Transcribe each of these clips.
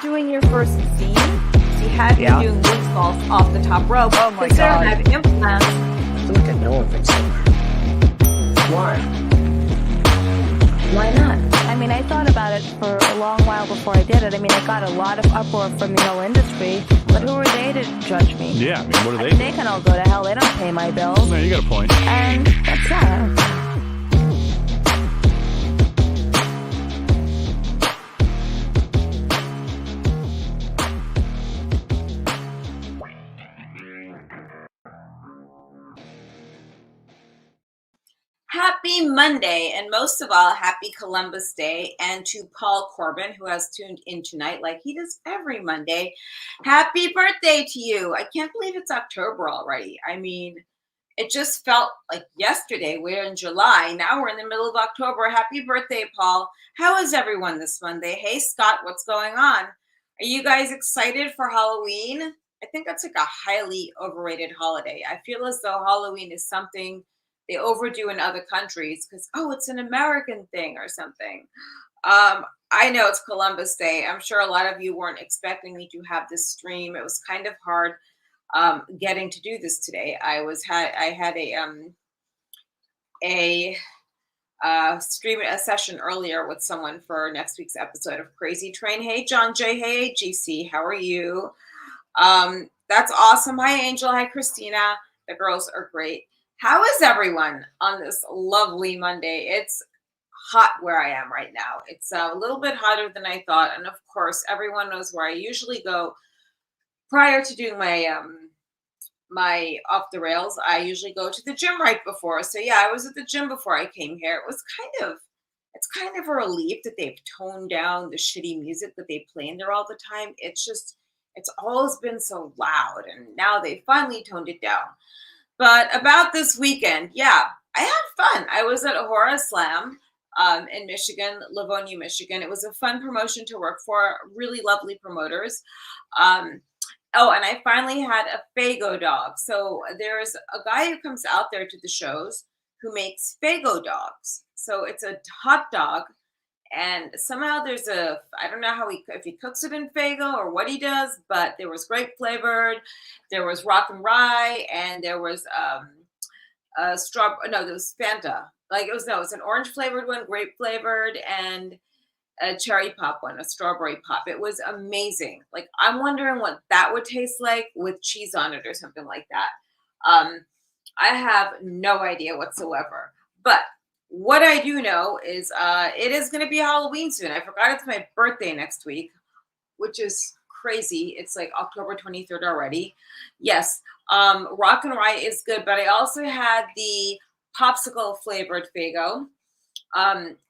doing your first scene, she had you doing moonsaults off the top rope. Oh my God. Having implants. I feel like I know things somewhere. Why? Why not? I mean, I thought about it for a long while before I did it. I mean, I got a lot of uproar from the whole industry, but who are they to judge me? Yeah, I mean, what are they? They can all go to hell. They don't pay my bills. No, you got a point. And that's that. Happy Monday, and most of all, happy Columbus Day. And to Paul Corbin, who has tuned in tonight like he does every Monday, happy birthday to you. I can't believe it's October already. I mean, it just felt like yesterday. We're in July. Now we're in the middle of October. Happy birthday, Paul. How is everyone this Monday? Hey, Scott, what's going on? Are you guys excited for Halloween? I think that's like a highly overrated holiday. I feel as though Halloween is something they overdo in other countries because, it's an American thing or something. I know it's Columbus Day. I'm sure a lot of you weren't expecting me to have this stream. It was kind of hard getting to do this today. I had a session earlier with someone for next week's episode of Crazy Train. Hey, John J. Hey, GC. How are you? That's awesome. Hi, Angel. Hi, Christina. The girls are great. How is everyone on this lovely Monday? It's hot where I am right now. It's a little bit hotter than I thought. And of course, everyone knows where I usually go prior to doing my off the rails. I usually go to the gym right before. So yeah, I was at the gym before I came here. It's kind of a relief that they've toned down the shitty music that they play in there all the time. It's always been so loud, and now they finally toned it down. But about this weekend, yeah, I had fun. I was at Horror Slam in Michigan, Livonia, Michigan. It was a fun promotion to work for, really lovely promoters. And I finally had a Fago dog. So there's a guy who comes out there to the shows who makes Fago dogs. So it's a hot dog. And somehow I don't know if he cooks it in Fago or what he does, but there was grape flavored, there was rock and rye, and there was there was Fanta. It's an orange flavored one, grape flavored, and a cherry pop one, a strawberry pop. It was amazing. Like, I'm wondering what that would taste like with cheese on it or something like that. I have no idea whatsoever, but what I do know is it is going to be Halloween soon. I forgot it's my birthday next week, which is crazy. It's like October 23rd already. Yes, rock and rye is good, but I also had the popsicle flavored Fago,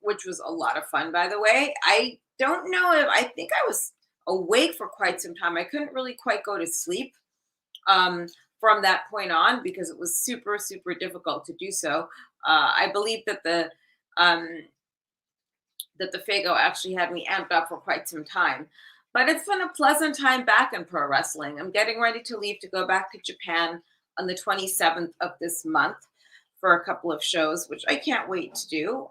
which was a lot of fun, by the way. I don't know I think I was awake for quite some time. I couldn't really quite go to sleep from that point on because it was super, super difficult to do so. I believe that the Fago actually had me amped up for quite some time. But it's been a pleasant time back in pro wrestling. I'm getting ready to leave to go back to Japan on the 27th of this month for a couple of shows, which I can't wait to do.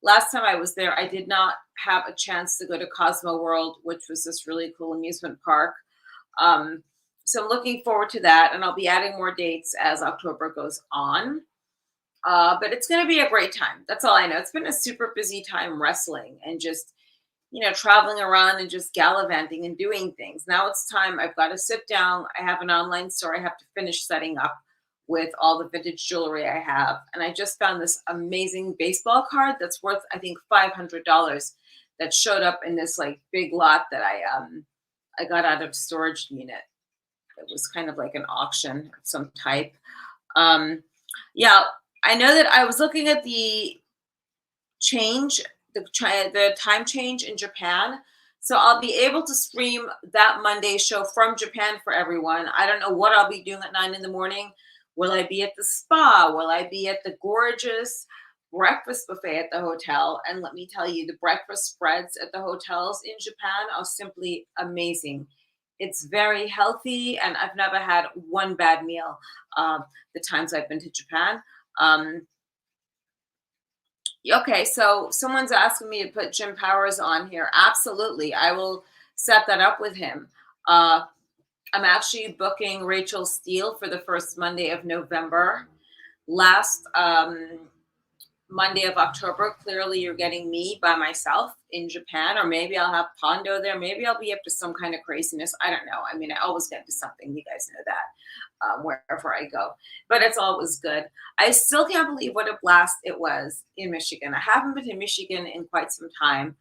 Last time I was there, I did not have a chance to go to Cosmo World, which was this really cool amusement park. So I'm looking forward to that, and I'll be adding more dates as October goes on. But it's going to be a great time. That's all I know. It's been a super busy time wrestling and just, traveling around and just gallivanting and doing things. Now it's time. I've got to sit down. I have an online store I have to finish setting up with all the vintage jewelry I have. And I just found this amazing baseball card that's worth, I think, $500 that showed up in this like big lot that I got out of a storage unit. It was kind of like an auction of some type. Yeah. I know that I was looking at the time change in Japan. So I'll be able to stream that Monday show from Japan for everyone. I don't know what I'll be doing at 9 a.m. Will I be at the spa? Will I be at the gorgeous breakfast buffet at the hotel? And let me tell you, the breakfast spreads at the hotels in Japan are simply amazing. It's very healthy, and I've never had one bad meal the times I've been to Japan. Okay, so someone's asking me to put Jim Powers on here. Absolutely. I will set that up with him. I'm actually booking Rachel Steele for the first Monday of November. Last Monday of October, clearly you're getting me by myself in Japan, or maybe I'll have Pondo there. Maybe I'll be up to some kind of craziness. I don't know. I mean, I always get to something. You guys know that wherever I go. But it's always good. I still can't believe what a blast it was in Michigan. I haven't been to Michigan in quite some time.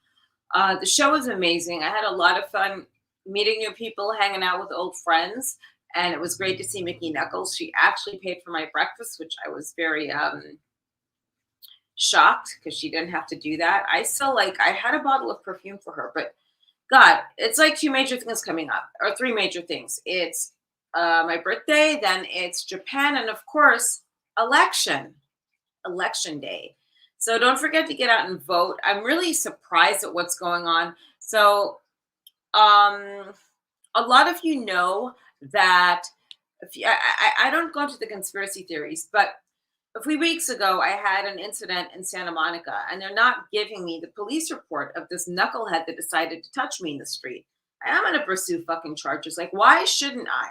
The show was amazing. I had a lot of fun meeting new people, hanging out with old friends. And it was great to see Mickey Knuckles. She actually paid for my breakfast, which I was very shocked because she didn't have to do that. I had a bottle of perfume for her, but God, it's like two major things coming up, or three major things. It's my birthday, then it's Japan, and of course, election day. So don't forget to get out and vote. I'm really surprised at what's going on. So a lot of you know that I don't go into the conspiracy theories, but a few weeks ago, I had an incident in Santa Monica, and they're not giving me the police report of this knucklehead that decided to touch me in the street. I'm going to pursue fucking charges. Like, why shouldn't I?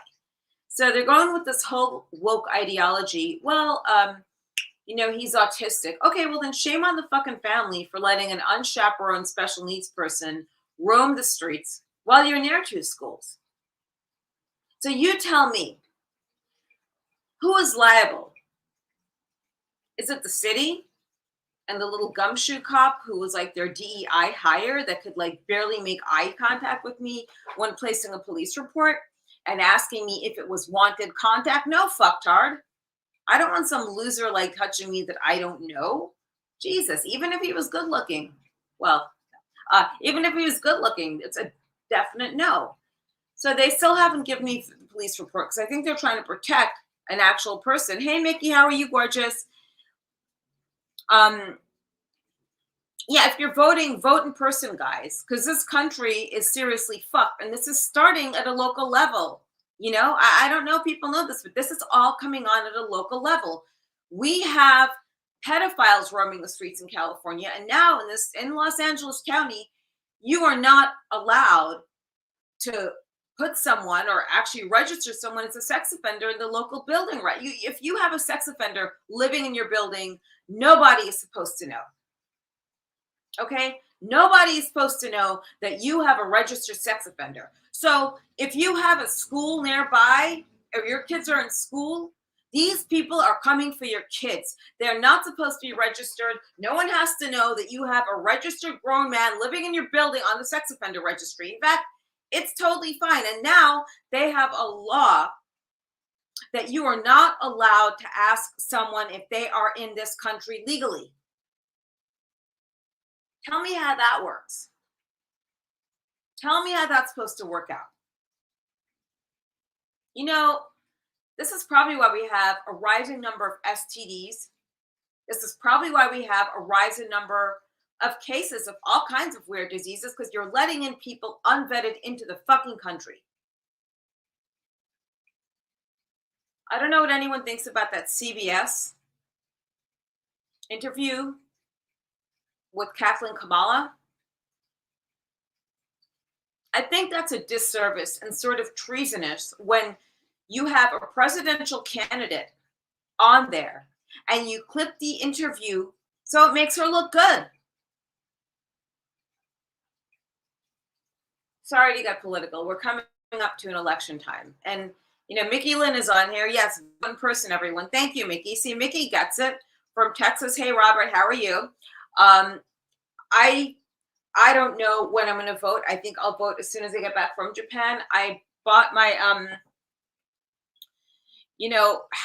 So they're going with this whole woke ideology. Well, he's autistic. Okay, well then shame on the fucking family for letting an unchaperoned special needs person roam the streets while you're near two schools. So you tell me, who is liable? Is it the city and the little gumshoe cop who was like their DEI hire that could like barely make eye contact with me when placing a police report and asking me if it was wanted contact? No, fucktard. I don't want some loser like touching me that I don't know. Jesus, even if he was good looking. Well, even if he was good looking, it's a definite no. So they still haven't given me the police report because I think they're trying to protect an actual person. Hey, Mickey, how are you, gorgeous? Yeah, if you're voting, vote in person, guys, because this country is seriously fucked. And this is starting at a local level. I don't know if people know this, but this is all coming on at a local level. We have pedophiles roaming the streets in California. And now in Los Angeles County, you are not allowed to put someone or actually register someone as a sex offender in the local building, right? If you have a sex offender living in your building, nobody is supposed to know. Okay? Nobody is supposed to know that you have a registered sex offender. So if you have a school nearby or your kids are in school, these people are coming for your kids. They're not supposed to be registered. No one has to know that you have a registered grown man living in your building on the sex offender registry. In fact, it's totally fine. And now they have a law that you are not allowed to ask someone if they are in this country legally. Tell me how that works. Tell me how that's supposed to work out. This is probably why we have a rising number of STDs. This is probably why we have a rising number of cases of all kinds of weird diseases, because you're letting in people unvetted into the fucking country. I don't know what anyone thinks about that CBS interview with Kathleen Kamala. I think that's a disservice and sort of treasonous when you have a presidential candidate on there and you clip the interview so it makes her look good. Sorry to get political. We're coming up to an election time. And, Mickey Lynn is on here. Yes, one person, everyone. Thank you, Mickey. See, Mickey gets it from Texas. Hey, Robert, how are you? I don't know when I'm going to vote. I think I'll vote as soon as I get back from Japan. I bought my,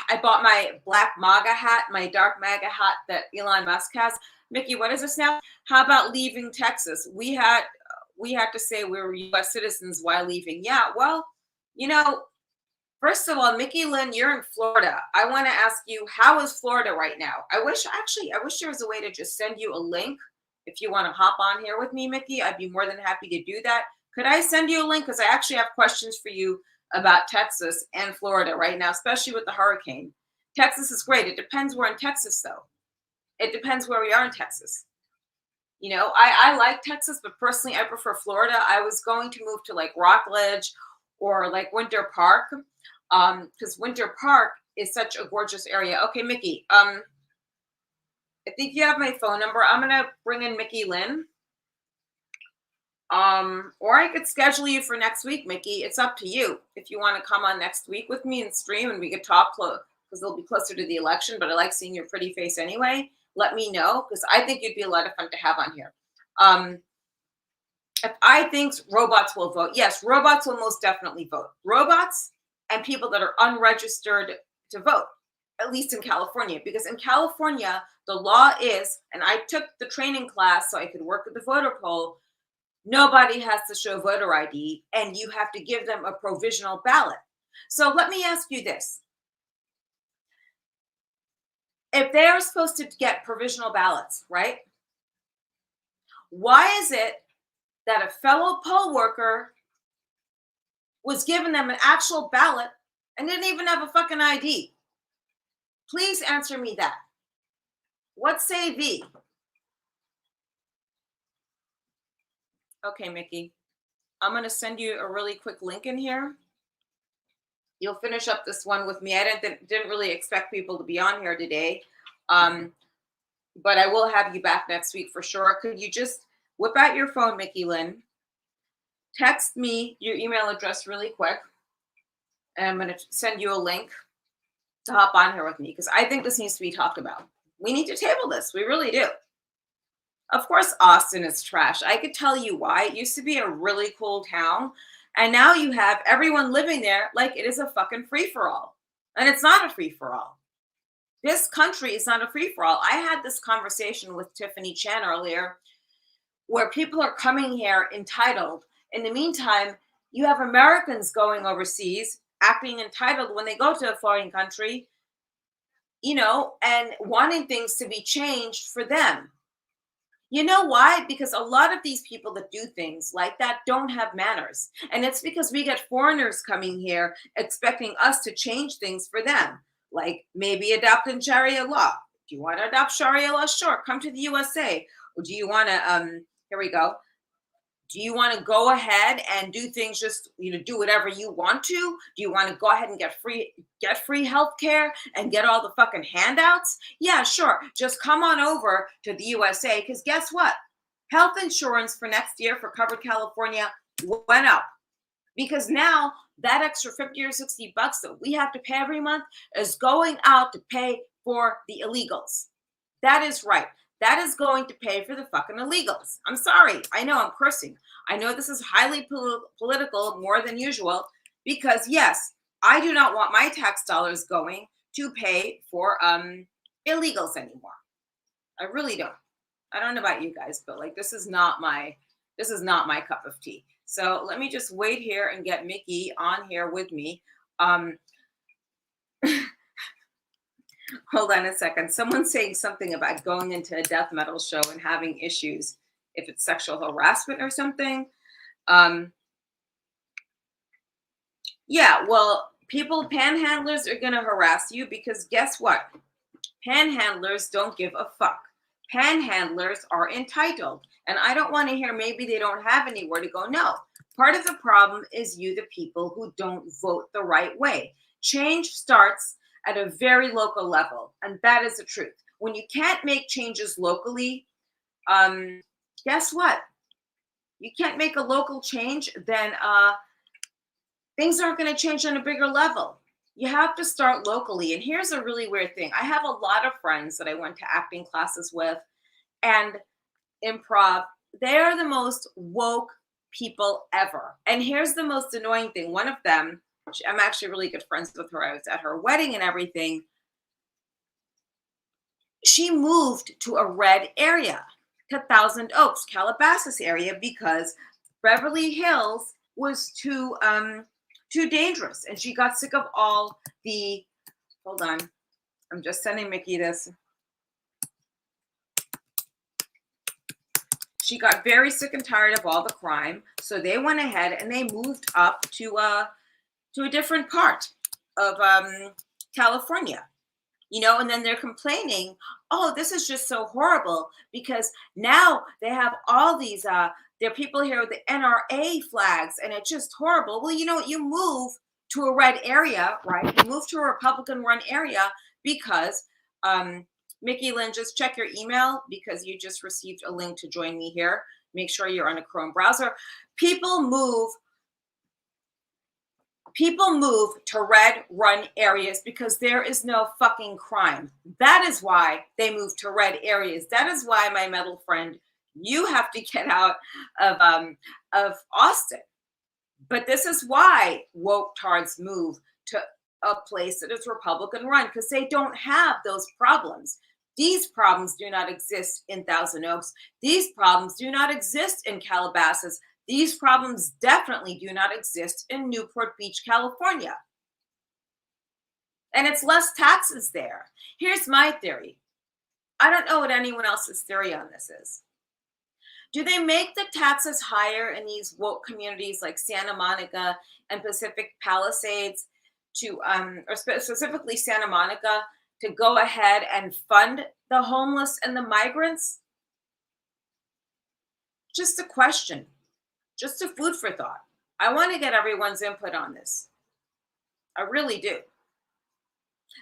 I bought my black MAGA hat, my dark MAGA hat that Elon Musk has. Mickey, what is this now? How about leaving Texas? We had to say we were U.S. citizens while leaving. Yeah, well, first of all, Mickey Lynn, you're in Florida. I want to ask you, how is Florida right now? I wish there was a way to just send you a link. If you want to hop on here with me, Mickey, I'd be more than happy to do that. Could I send you a link? Because I actually have questions for you about Texas and Florida right now, especially with the hurricane. Texas is great. It depends where in Texas, though. It depends where we are in Texas. I like Texas, but personally, I prefer Florida. I was going to move to like Rockledge or like Winter Park, because Winter Park is such a gorgeous area. Okay, Mickey, I think you have my phone number. I'm gonna bring in Mickey Lynn. Or I could schedule you for next week, Mickey. It's up to you. If you want to come on next week with me and stream and we could talk close, because it'll be closer to the election, but I like seeing your pretty face anyway. Let me know, because I think you'd be a lot of fun to have on here. If I think robots will vote, yes, robots will most definitely vote. Robots and people that are unregistered to vote, at least in California, because in California, the law is, and I took the training class so I could work with the voter poll, nobody has to show voter ID, and you have to give them a provisional ballot. So let me ask you this. If they are supposed to get provisional ballots, right? Why is it that a fellow poll worker was giving them an actual ballot and didn't even have a fucking ID? Please answer me that. What say thee? Okay, Mickey, I'm going to send you a really quick link in here. You'll finish up this one with me. I didn't really expect people to be on here today, but I will have you back next week for sure. Could you just whip out your phone, Mickey Lynn, text me your email address really quick, and I'm going to send you a link to hop on here with me, because I think this needs to be talked about. We need to table this. We really do. Of course, Austin is trash. I could tell you why. It used to be a really cool town, and now you have everyone living there like it is a fucking free-for-all. And it's not a free-for-all. This country is not a free-for-all. I had this conversation with Tiffany Chan earlier, where people are coming here entitled. In the meantime, you have Americans going overseas, acting entitled when they go to a foreign country, and wanting things to be changed for them. You know why? Because a lot of these people that do things like that don't have manners. And it's because we get foreigners coming here expecting us to change things for them. Like maybe adopting Sharia law. Do you want to adopt Sharia law? Sure, come to the USA. Or do you want to, here we go. Do you want to go ahead and do things just, do whatever you want to? Do you want to go ahead and get free health care and get all the fucking handouts? Yeah, sure. Just come on over to the USA, because guess what? Health insurance for next year for covered California went up, because now that extra 50 or 60 bucks that we have to pay every month is going out to pay for the illegals. That is right. That is going to pay for the fucking illegals. I'm sorry. I know I'm cursing. I know this is highly political, more than usual, because yes, I do not want my tax dollars going to pay for illegals anymore. I really don't. I don't know about you guys, but like this is not my cup of tea. So let me just wait here and get Mickey on here with me. Hold on a second. Someone's saying something about going into a death metal show and having issues if it's sexual harassment or something. Yeah, well, panhandlers are going to harass you, because guess what? Panhandlers don't give a fuck. Panhandlers are entitled. And I don't want to hear maybe they don't have anywhere to go. No. Part of the problem is you, the people who don't vote the right way. Change starts at a very local level, and that is the truth. When you can't make changes locally, guess what? You can't make a local change, then things aren't going to change on a bigger level. You have to start locally. And here's a really weird thing. I have a lot of friends that I went to acting classes with and improv. They are the most woke people ever. And here's the most annoying thing. One of them, I'm actually really good friends with her. I was at her wedding and everything. She moved to a red area, to Thousand Oaks, Calabasas area, because Beverly Hills was too dangerous. And she got sick of all the, hold on, I'm just sending Mickey this. She got very sick and tired of all the crime. So they went ahead and they moved up to a different part of California. And then they're complaining, oh, this is just so horrible because now they have all these there are people here with the NRA flags and it's just horrible. Well, you move to a red area, right? You move to a Republican run area because Mickey Lynn, just check your email because you just received a link to join me here. Make sure you're on a Chrome browser. People move to red run areas because there is no fucking crime. That is why they move to red areas. That is why, my metal friend, you have to get out of Austin. But this is why woke tards move to a place that is Republican run, because they don't have those problems. These problems do not exist in Thousand Oaks. These problems do not exist in Calabasas. These problems definitely do not exist in Newport Beach, California. And it's less taxes there. Here's my theory. I don't know what anyone else's theory on this is. Do they make the taxes higher in these woke communities like Santa Monica and Pacific Palisades or specifically Santa Monica, to go ahead and fund the homeless and the migrants? Just a question. Just a food for thought. I want to get everyone's input on this. I really do.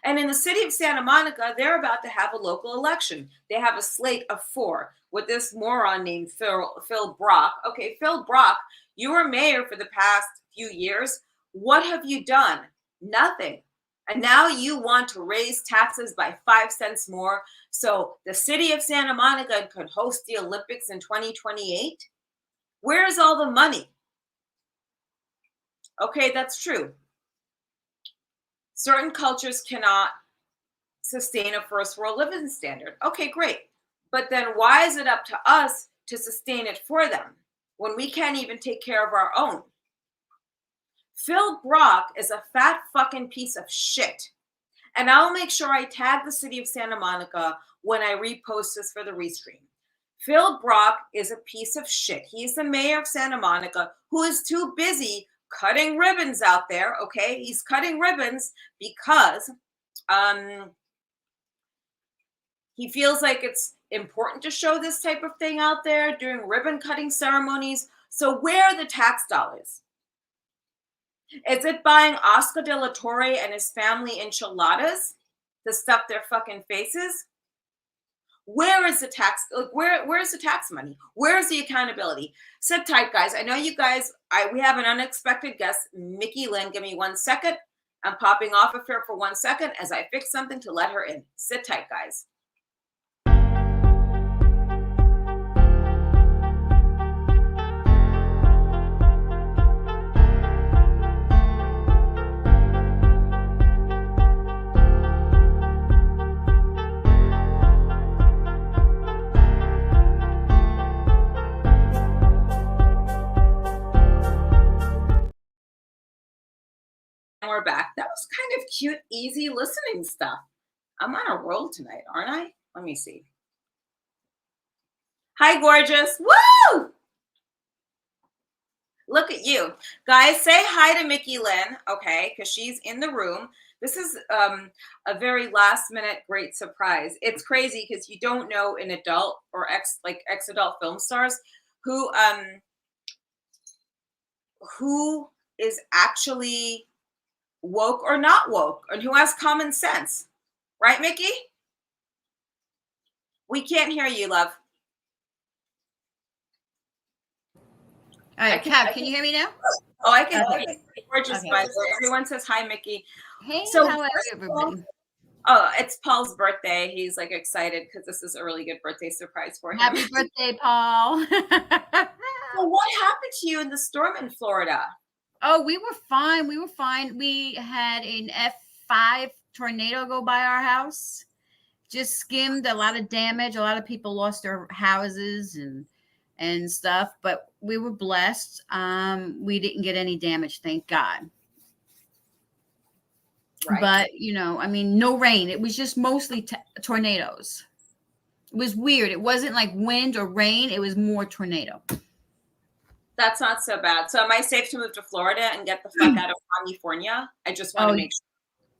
And in the city of Santa Monica, they're about to have a local election. They have a slate of 4 with this moron named Phil Brock. Okay, Phil Brock, you were mayor for the past few years. What have you done? Nothing. And now you want to raise taxes by 5 cents more so the city of Santa Monica could host the Olympics in 2028? Where's all the money? Okay, that's true. Certain cultures cannot sustain a first world living standard. Okay, great. But then why is it up to us to sustain it for them when we can't even take care of our own? Phil Brock is a fat fucking piece of shit. And I'll make sure I tag the city of Santa Monica when I repost this for the restream. Phil Brock is a piece of shit. He's the mayor of Santa Monica who is too busy cutting ribbons out there, okay? He's cutting ribbons because he feels like it's important to show this type of thing out there during ribbon cutting ceremonies. So where are the tax dollars? Is it buying Oscar de la Torre and his family enchiladas to stuff their fucking faces? Where is the tax? Where's the tax money? Where's the accountability? Sit tight, guys. I know you guys, we have an unexpected guest, Mickey Lynn. Give me 1 second. I'm popping off of here for 1 second as I fix something to let her in. Sit tight, guys. We're back. That was kind of cute, easy listening stuff. I'm on a roll tonight, aren't I? Let me see. Hi, gorgeous. Woo! Look at you. Guys, say hi to Mickey Lynn, okay, because she's in the room. This is a very last-minute great surprise. It's crazy because you don't know an adult or ex-adult film stars who is actually woke or not woke, and who has common sense. Right, Mickey? We can't hear you, love. All right, Cap, can you hear me now? Oh, I can. Okay. Gorgeous, okay. By the way. Everyone says hi, Mickey. Hey, so how are everybody? Oh, it's Paul's birthday. He's like excited because this is a really good birthday surprise for him. Happy birthday, Paul. So what happened to you in the storm in Florida? Oh, we were fine. We had an F5 tornado go by our house. Just skimmed, a lot of damage. A lot of people lost their houses and stuff, but we were blessed. We didn't get any damage, thank God. Right. But, no rain. It was just mostly tornadoes. It was weird. It wasn't like wind or rain. It was more tornado. That's not so bad. So am I safe to move to Florida and get the fuck out of California? I just want to make sure.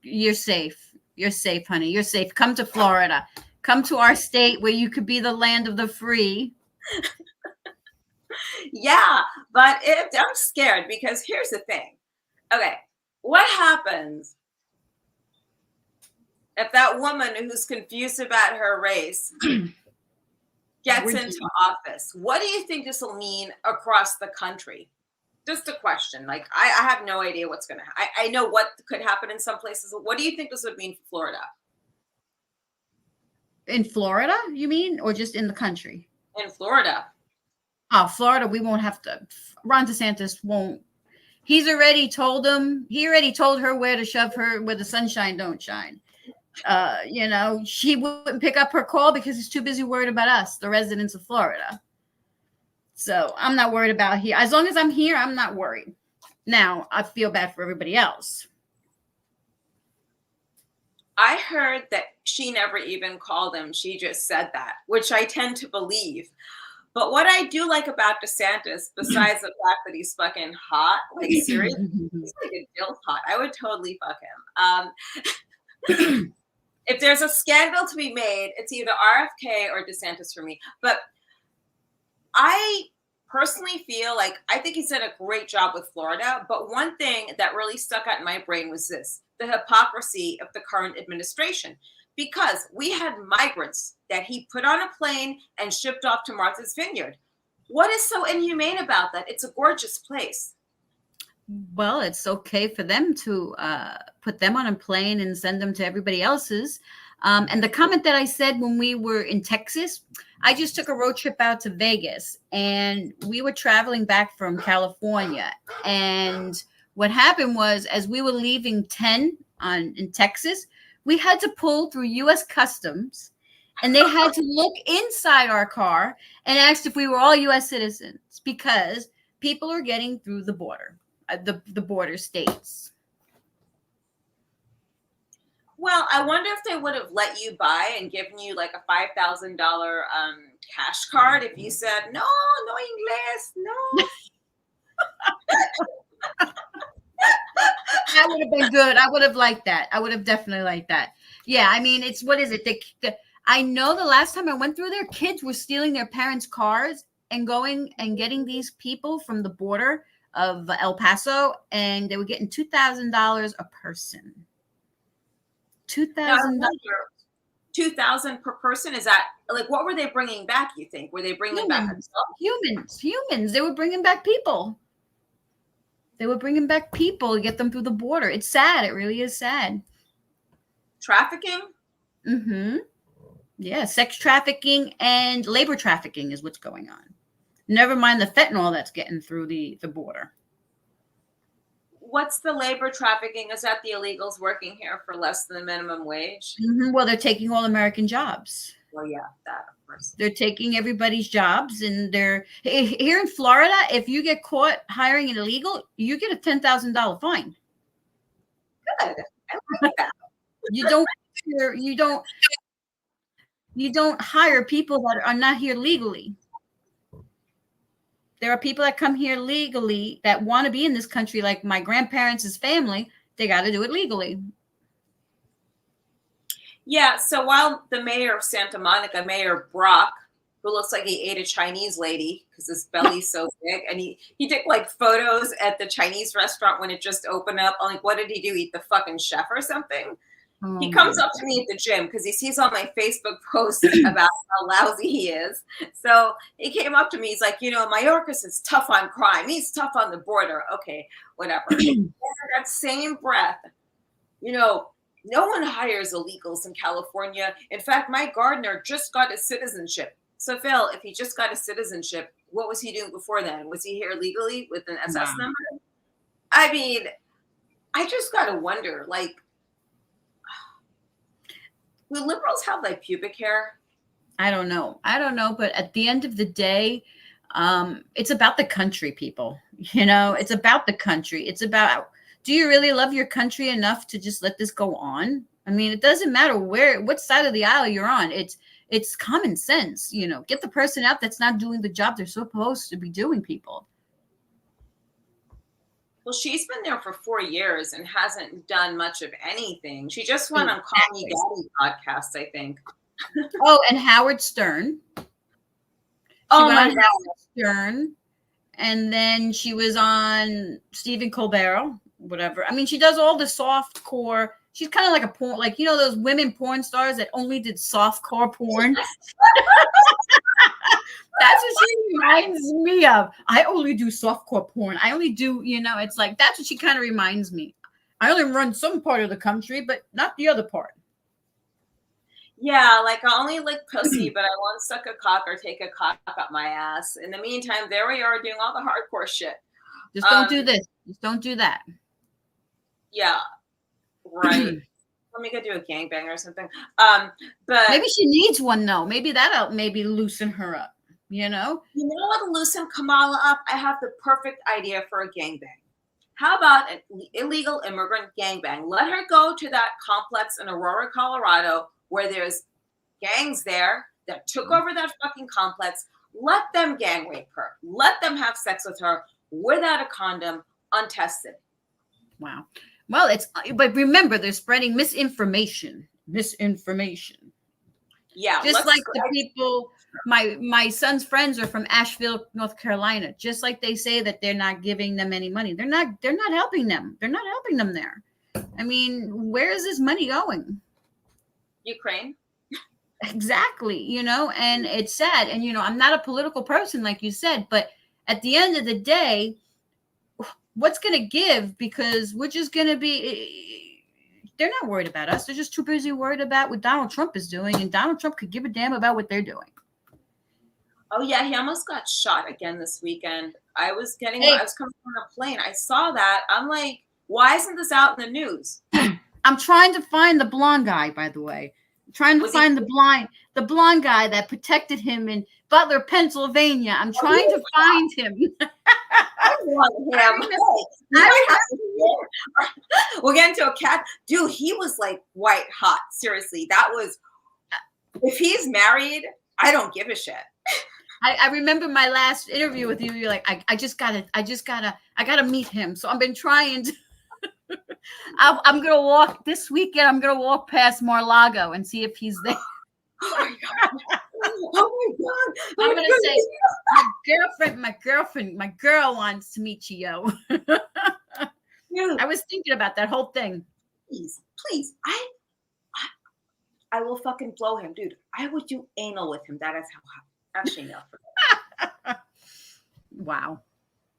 You're safe. You're safe, honey. You're safe. Come to Florida. Come to our state where you could be the land of the free. Yeah, but I'm scared because here's the thing. Okay, what happens if that woman who's confused about her race gets into office? What do you think this will mean across the country? Just a question. Like, I have no idea what's going to happen. I know what could happen in some places. What do you think this would mean for Florida? In Florida, you mean, or just in the country? In Florida. Oh, Florida, we won't have to. Ron DeSantis won't. He already told her where to shove her, where the sunshine don't shine. She wouldn't pick up her call because he's too busy worried about us, the residents of Florida. So I'm not worried about here. As long as I'm here, I'm not worried. Now, I feel bad for everybody else. I heard that she never even called him. She just said that, which I tend to believe. But what I do like about DeSantis, besides the fact that he's fucking hot, like seriously, he's like a dilf hot. I would totally fuck him. If there's a scandal to be made, it's either RFK or DeSantis for me. But I personally feel like I think he's done a great job with Florida. But one thing that really stuck out in my brain was this: the hypocrisy of the current administration. Because we had migrants that he put on a plane and shipped off to Martha's Vineyard. What is so inhumane about that? It's a gorgeous place. Well, it's okay for them to put them on a plane and send them to everybody else's. And the comment that I said when we were in Texas, I just took a road trip out to Vegas and we were traveling back from California. And what happened was, as we were leaving 10 in Texas, we had to pull through U.S. Customs, and they had to look inside our car and asked if we were all U.S. citizens because people are getting through the border, the border states. Well, I wonder if they would have let you buy and given you like a $5,000 cash card if you said, no inglés, no. That would have been good. I would have liked that. I would have definitely liked that. Yeah, I mean, it's what is it? I know the last time I went through there, kids were stealing their parents' cars and going and getting these people from the border of El Paso, and they were getting $2,000 a person. $2,000. $2,000 per person. Is that like, what were they bringing back? You think, were they bringing back themselves? Humans. They were bringing back people. They were bringing back people to get them through the border. It's sad. It really is sad. Trafficking? Mm-hmm. Yeah, sex trafficking and labor trafficking is what's going on. Never mind the fentanyl that's getting through the border. What's the labor trafficking? Is that the illegals working here for less than the minimum wage? Mm-hmm. Well, they're taking all American jobs. Well, yeah, that of course. They're taking everybody's jobs, and they're here in Florida. If you get caught hiring an illegal, you get a $10,000 fine. Good. I like that. You don't hire people that are not here legally. There are people that come here legally that want to be in this country, like my grandparents' family. They got to do it legally. Yeah, so while the mayor of Santa Monica, Mayor Brock, who looks like he ate a Chinese lady because his belly's so big, and he took like photos at the Chinese restaurant when it just opened up. I'm like, what did he do? Eat the fucking chef or something? Oh, he comes up to me at the gym because he sees all my Facebook posts about how lousy he is. So he came up to me. He's like, Mayorkas is tough on crime. He's tough on the border. Okay, whatever. In that same breath, no one hires illegals in California. In fact, my gardener just got his citizenship. So, Phil, if he just got his citizenship, what was he doing before then? Was he here legally with an SS number? I mean, I just got to wonder, like, do liberals have, like, pubic hair? I don't know. But at the end of the day, it's about the country, people. It's about the country. It's about, do you really love your country enough to just let this go on? I mean, it doesn't matter what side of the aisle you're on. It's common sense, get the person out that's not doing the job they're supposed to be doing, people. Well, she's been there for 4 years and hasn't done much of anything. She just went on Call Me Daddy podcast, I think. Oh, and Howard Stern. Oh my God. Howard Stern, and then she was on Stephen Colbert, whatever. I mean, she does all the soft core. She's kind of like a porn, like, you know, those women porn stars that only did soft core porn. That's what she reminds me of. I only do softcore porn. I only do, you know, it's like, that's what she kind of reminds me. I only run some part of the country, but not the other part. Yeah, like I only lick pussy, but I won't suck a cock or take a cock up my ass. In the meantime, there we are doing all the hardcore shit. Just don't do this. Just don't do that. Yeah, right. Let me go do a gangbang or something. But maybe she needs one though. Maybe that'll maybe loosen her up. You know what'll loosen Kamala up? I have the perfect idea for a gangbang. How about an illegal immigrant gangbang? Let her go to that complex in Aurora, Colorado, where there's gangs there that took over that fucking complex. Let them gang rape her. Let them have sex with her without a condom, untested. Wow. Well, but remember, they're spreading misinformation. Yeah. Just like the people, my son's friends are from Asheville, North Carolina. Just like they say that they're not giving them any money. They're not helping them. They're not helping them there. I mean, where is this money going? Ukraine. Exactly. You know, and it's sad. And, you know, I'm not a political person, like you said, but at the end of the day, what's going to give? Because we're just going to be, they're not worried about us. They're just too busy worried about what Donald Trump is doing. And Donald Trump could give a damn about what they're doing. Oh, yeah. He almost got shot again this weekend. I was coming on a plane. I saw that. I'm like, why isn't this out in the news? I'm trying to find the blonde guy, by the way. I'm trying to find the blonde guy that protected him in Butler, Pennsylvania. I'm trying to find him. I want him. We'll get into a cat. Dude, he was like white hot. Seriously, that was, if he's married, I don't give a shit. I remember my last interview with you. You're like, I gotta meet him. So I've been trying to. I'm gonna walk this weekend. I'm gonna walk past Mar-a-Lago and see if he's there. Oh my god! Oh my god! I'm gonna say, my girl wants to meet you, yo. Dude, I was thinking about that whole thing. Please, I will fucking blow him, dude. I would do anal with him. That is how hot. Actually, no. Wow.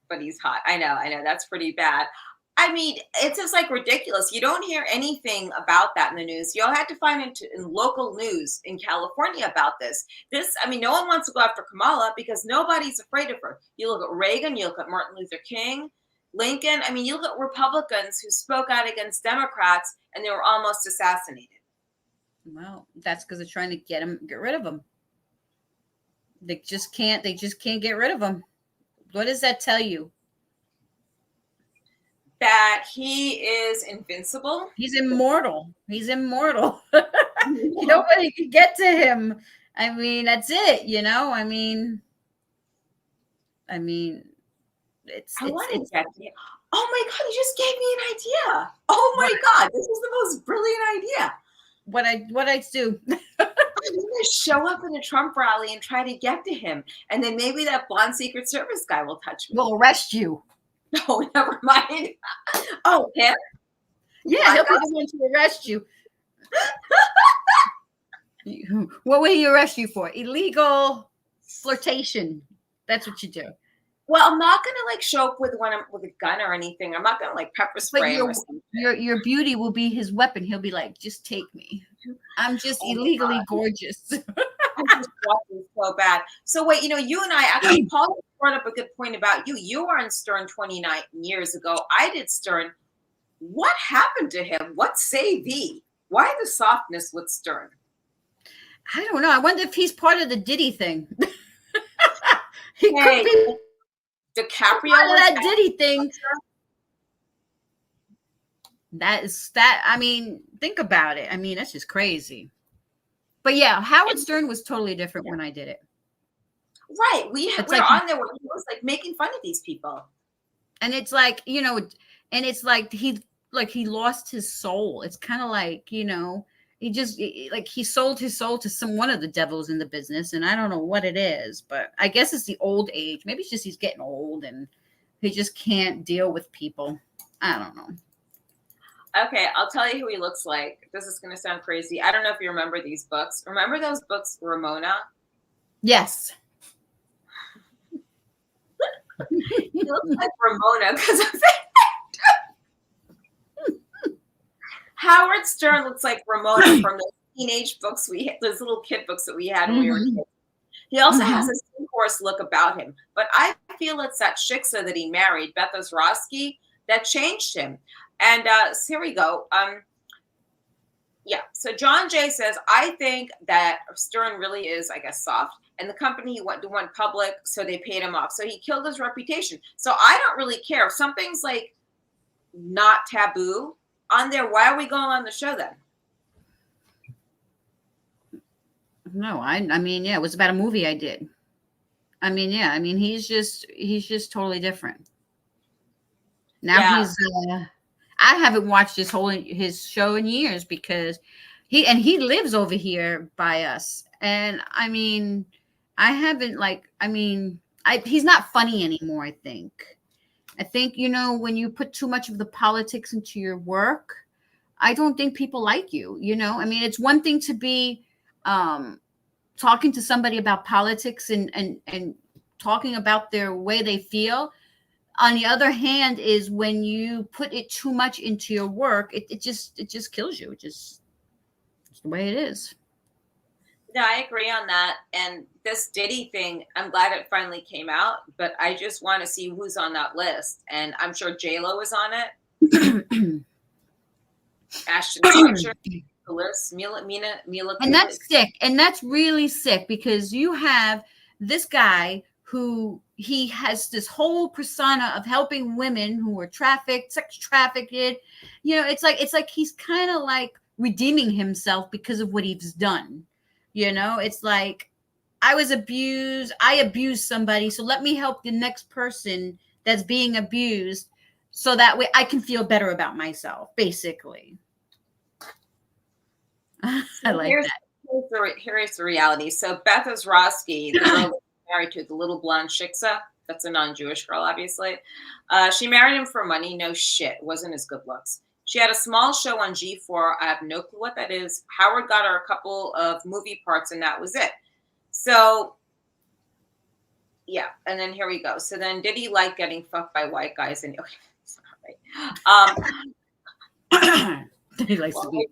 But he's hot. I know. That's pretty bad. I mean, it's just like ridiculous. You don't hear anything about that in the news. You'll have to find it in local news in California about this. I mean, no one wants to go after Kamala because nobody's afraid of her. You look at Reagan, you look at Martin Luther King, Lincoln. I mean, you look at Republicans who spoke out against Democrats and they were almost assassinated. Well, that's because they're trying to get rid of them. They just can't get rid of them. What does that tell you? That he is invincible. He's immortal. Nobody can get to him. I mean, that's it. You know. I mean, it's. Oh my god! You just gave me an idea. Oh my god! This is the most brilliant idea. What I do? I'm gonna show up in a Trump rally and try to get to him, and then maybe that blonde Secret Service guy will touch me. We'll arrest you. No, never mind. Oh, him? Yeah, he'll be the one to arrest you. What will he arrest you for? Illegal flirtation. That's what you do. Well, I'm not gonna show up with a gun or anything. I'm not gonna pepper spray him or something. Your beauty will be his weapon. He'll be like, just take me. I'm just illegally gorgeous. I'm just walking so bad. So wait, you and I actually, Paul brought up a good point about you. You were on Stern 29 years ago. I did Stern. What happened to him? What say thee? Why the softness with Stern? I don't know. I wonder if he's part of the Diddy thing. He could be DiCaprio part of that Diddy thing. I mean, think about it. I mean, that's just crazy. But yeah, Howard Stern was totally different when I did it. Right. We were on there when he was making fun of these people. And it's like, and it's like he lost his soul. It's kind of like, he sold his soul to one of the devils in the business, and I don't know what it is, but I guess it's the old age. Maybe it's just he's getting old and he just can't deal with people. I don't know. Okay, I'll tell you who he looks like. This is going to sound crazy. I don't know if you remember these books. Remember those books, Ramona? Yes. He looks like Ramona because Howard Stern looks like Ramona from the teenage books those little kid books that we had when we were kids. He also has a seahorse look about him, but I feel it's that shiksa that he married, Beth Ozrowski, that changed him. And so here we go. Yeah. So John Jay says, I think that Stern really is, I guess, soft. And the company went public, so they paid him off. So he killed his reputation. So I don't really care if something's like not taboo on there. Why are we going on the show then? No, I mean, yeah, it was about a movie I did. I mean, yeah, I mean, he's just totally different. Now he's I haven't watched his show in years because he lives over here by us. And I mean, I haven't he's not funny anymore, I think. When you put too much of the politics into your work, I don't think people like you, I mean, it's one thing to be talking to somebody about politics and talking about their way they feel. On the other hand, is when you put it too much into your work, it just kills you. It's the way it is. No, I agree on that. And this Diddy thing, I'm glad it finally came out, but I just want to see who's on that list. And I'm sure J-Lo is on it. Ashton Kutcher, Mila. And that's sick. And that's really sick because you have this guy who he has this whole persona of helping women who were sex trafficked. It's like he's kind of like redeeming himself because of what he's done. It's like, I was abused. I abused somebody. So let me help the next person that's being abused. So that way I can feel better about myself, basically. I like that. Here's the reality. So Beth Ozrowski, the girl married to the little blonde shiksa, that's a non-Jewish girl, obviously. She married him for money. No shit. Wasn't his good looks. She had a small show on G4. I have no clue what that is. Howard got her a couple of movie parts, and that was it. So, yeah. And then here we go. So then did he like getting fucked by white guys? And okay, that's not right. He likes to be.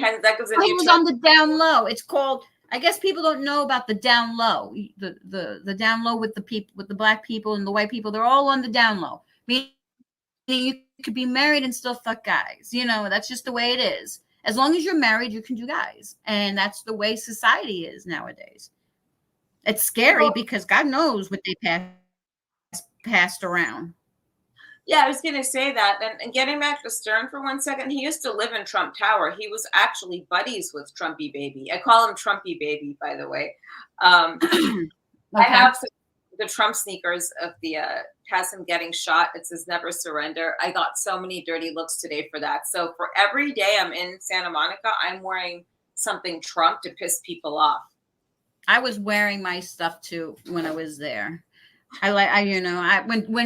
That goes in he was on the down low. It's called, I guess people don't know about the down low. The down low with the people, with the black people and the white people, they're all on the down low. Meaning you could be married and still fuck guys. That's just the way it is. As long as you're married, you can do guys. And that's the way society is nowadays. It's scary because God knows what they passed around. Yeah, I was going to say that. And getting back to Stern for 1 second, he used to live in Trump Tower. He was actually buddies with Trumpy Baby. I call him Trumpy Baby, by the way. Okay. I have the Trump sneakers of the has him getting shot. It says never surrender. I got so many dirty looks today for that. So for every day I'm in Santa Monica, I'm wearing something Trump to piss people off. I was wearing my stuff too when I was there. When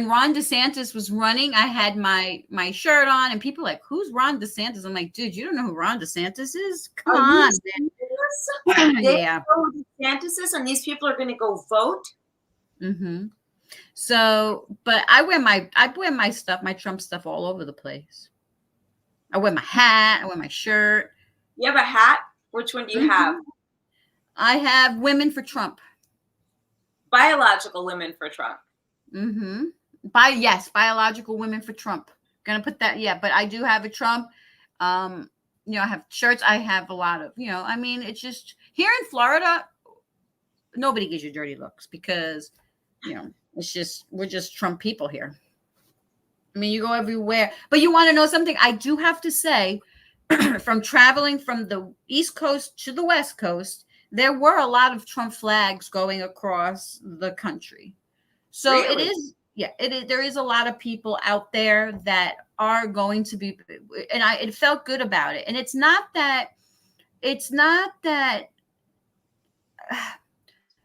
Ron DeSantis was running, I had my shirt on, and people were like, who's Ron DeSantis? I'm like, dude, you don't know who Ron DeSantis is? Come on, man. Yeah. DeSantis is, and these people are going to go vote. Mm-hmm. So, but I wear my stuff, my Trump stuff all over the place. I wear my hat. I wear my shirt. You have a hat? Which one do you have? I have Women for Trump. Biological Women for Trump. Mm-hmm. Biological Women for Trump. Gonna put that, yeah. But I do have a Trump. I have shirts. I have a lot of, I mean, it's just here in Florida, nobody gives you dirty looks because, we're just Trump people here. I mean, you go everywhere. But you want to know something? I do have to say, from traveling from the East Coast to the West Coast, there were a lot of Trump flags going across the country. So really? there is a lot of people out there that are going to be, and it felt good about it. And it's not that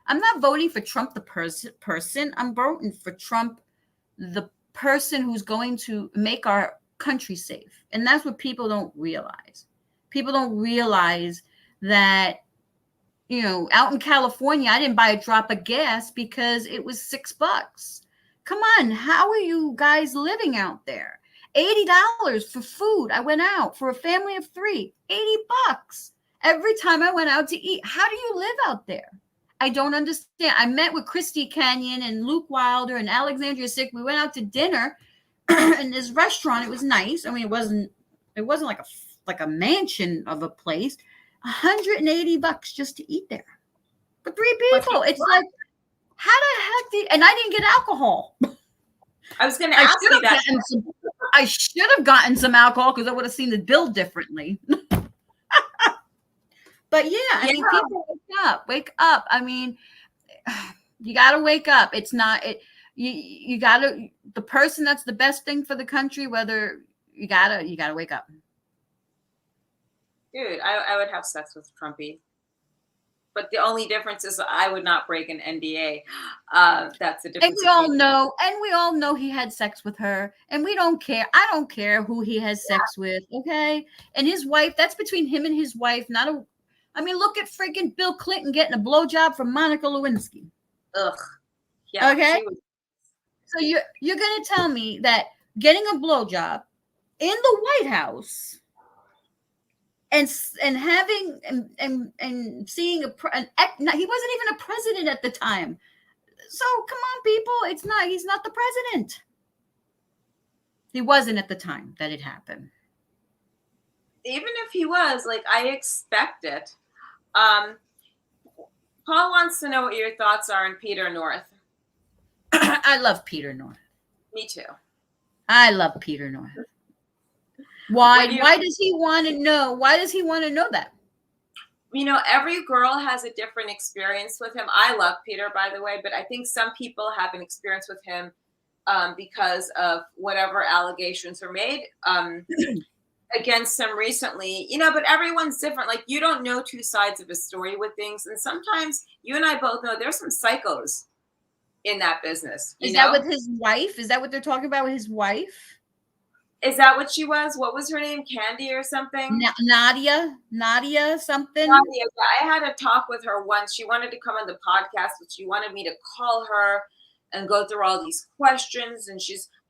I'm not voting for Trump the person. I'm voting for Trump the person who's going to make our country safe. And that's what people don't realize. People don't realize that, out in California, I didn't buy a drop of gas because it was $6. Come on, how are you guys living out there? $80 for food. I went out for a family of 3, $80 every time I went out to eat. How do you live out there? I don't understand. I met with Christy Canyon and Luke Wilder and Alexandria Sick. We went out to dinner in this restaurant. It was nice. I mean, it wasn't like a mansion of a place. $180 just to eat there for 3 people. It's like, how the heck and I didn't get alcohol. I was going to ask you that. I should have gotten some alcohol because I would have seen the bill differently. But I mean, people wake up. I mean, you got to wake up. It's not you got to, the person that's the best thing for the country, whether you got to wake up. Dude, I would have sex with Trumpy. But the only difference is I would not break an NDA. That's the difference. And we all know he had sex with her, and we don't care. I don't care who he has sex with, okay? And his wife, that's between him and his wife, I mean, look at freaking Bill Clinton getting a blowjob from Monica Lewinsky. Ugh. Yeah. Okay. So you're going to tell me that getting a blowjob in the White House and having and seeing he wasn't even a president at the time. So come on, people, he's not the president. He wasn't at the time that it happened. Even if he was, I expect it. Paul wants to know what your thoughts are on Peter North. I love Peter North. Me too. I love Peter North. Why does he want to know? Why does he want to know that? Every girl has a different experience with him. I love Peter, by the way, but I think some people have an experience with him because of whatever allegations are made against him recently. But everyone's different. You don't know two sides of a story with things. And sometimes you and I both know there's some psychos in that business. Is that with his wife? Is that what they're talking about with his wife? Is that what she was? What was her name? Candy or something? Nadia something? Nadia. I had a talk with her once. She wanted to come on the podcast, but she wanted me to call her and go through all these questions. And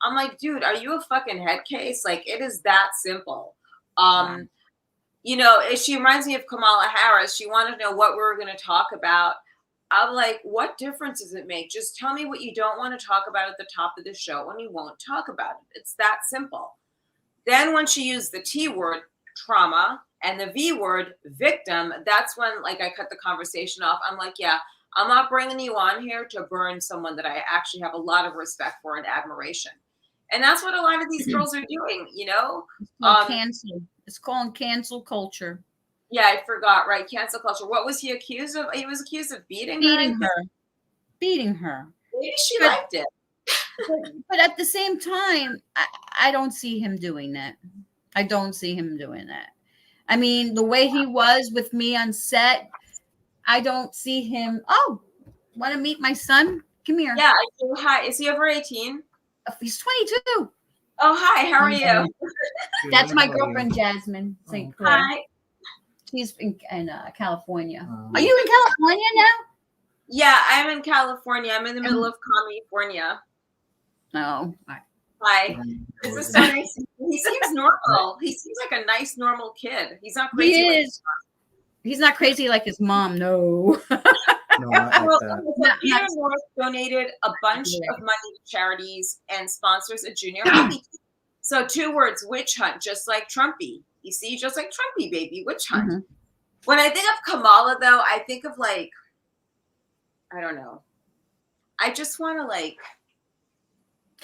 I'm like, dude, are you a fucking head case? It is that simple. She reminds me of Kamala Harris. She wanted to know what we were going to talk about. I'm like, what difference does it make? Just tell me what you don't want to talk about at the top of the show and you won't talk about it. It's that simple. Then when she used the T word, trauma, and the V word, victim, that's when I cut the conversation off. I'm like, yeah, I'm not bringing you on here to burn someone that I actually have a lot of respect for and admiration. And that's what a lot of these girls are doing, Cancel. It's called cancel culture. Yeah, I forgot, right? Cancel culture. What was he accused of? He was accused of beating her. Maybe she liked it. But at the same time, I don't see him doing that. I mean, the way he was with me on set, I don't see him. Oh, want to meet my son? Come here. Yeah, I do. Hi. Is he over 18? He's 22. Oh, hi. How are you? That's my girlfriend, Jasmin St. Hi. She's in California. Are you in California now? Yeah, I'm in California. I'm in the middle of California. No. Hi. This is so nice. He seems normal. He seems like a nice, normal kid. He's not crazy. He is. He's not crazy like his mom. No. No, not like that. Peter North donated a bunch of money to charities and sponsors a junior hockey team. So 2 words, witch hunt, just like Trumpy. You see, just like Trumpy, baby, witch hunt. Mm-hmm. When I think of Kamala, though, I think of I don't know. I just want to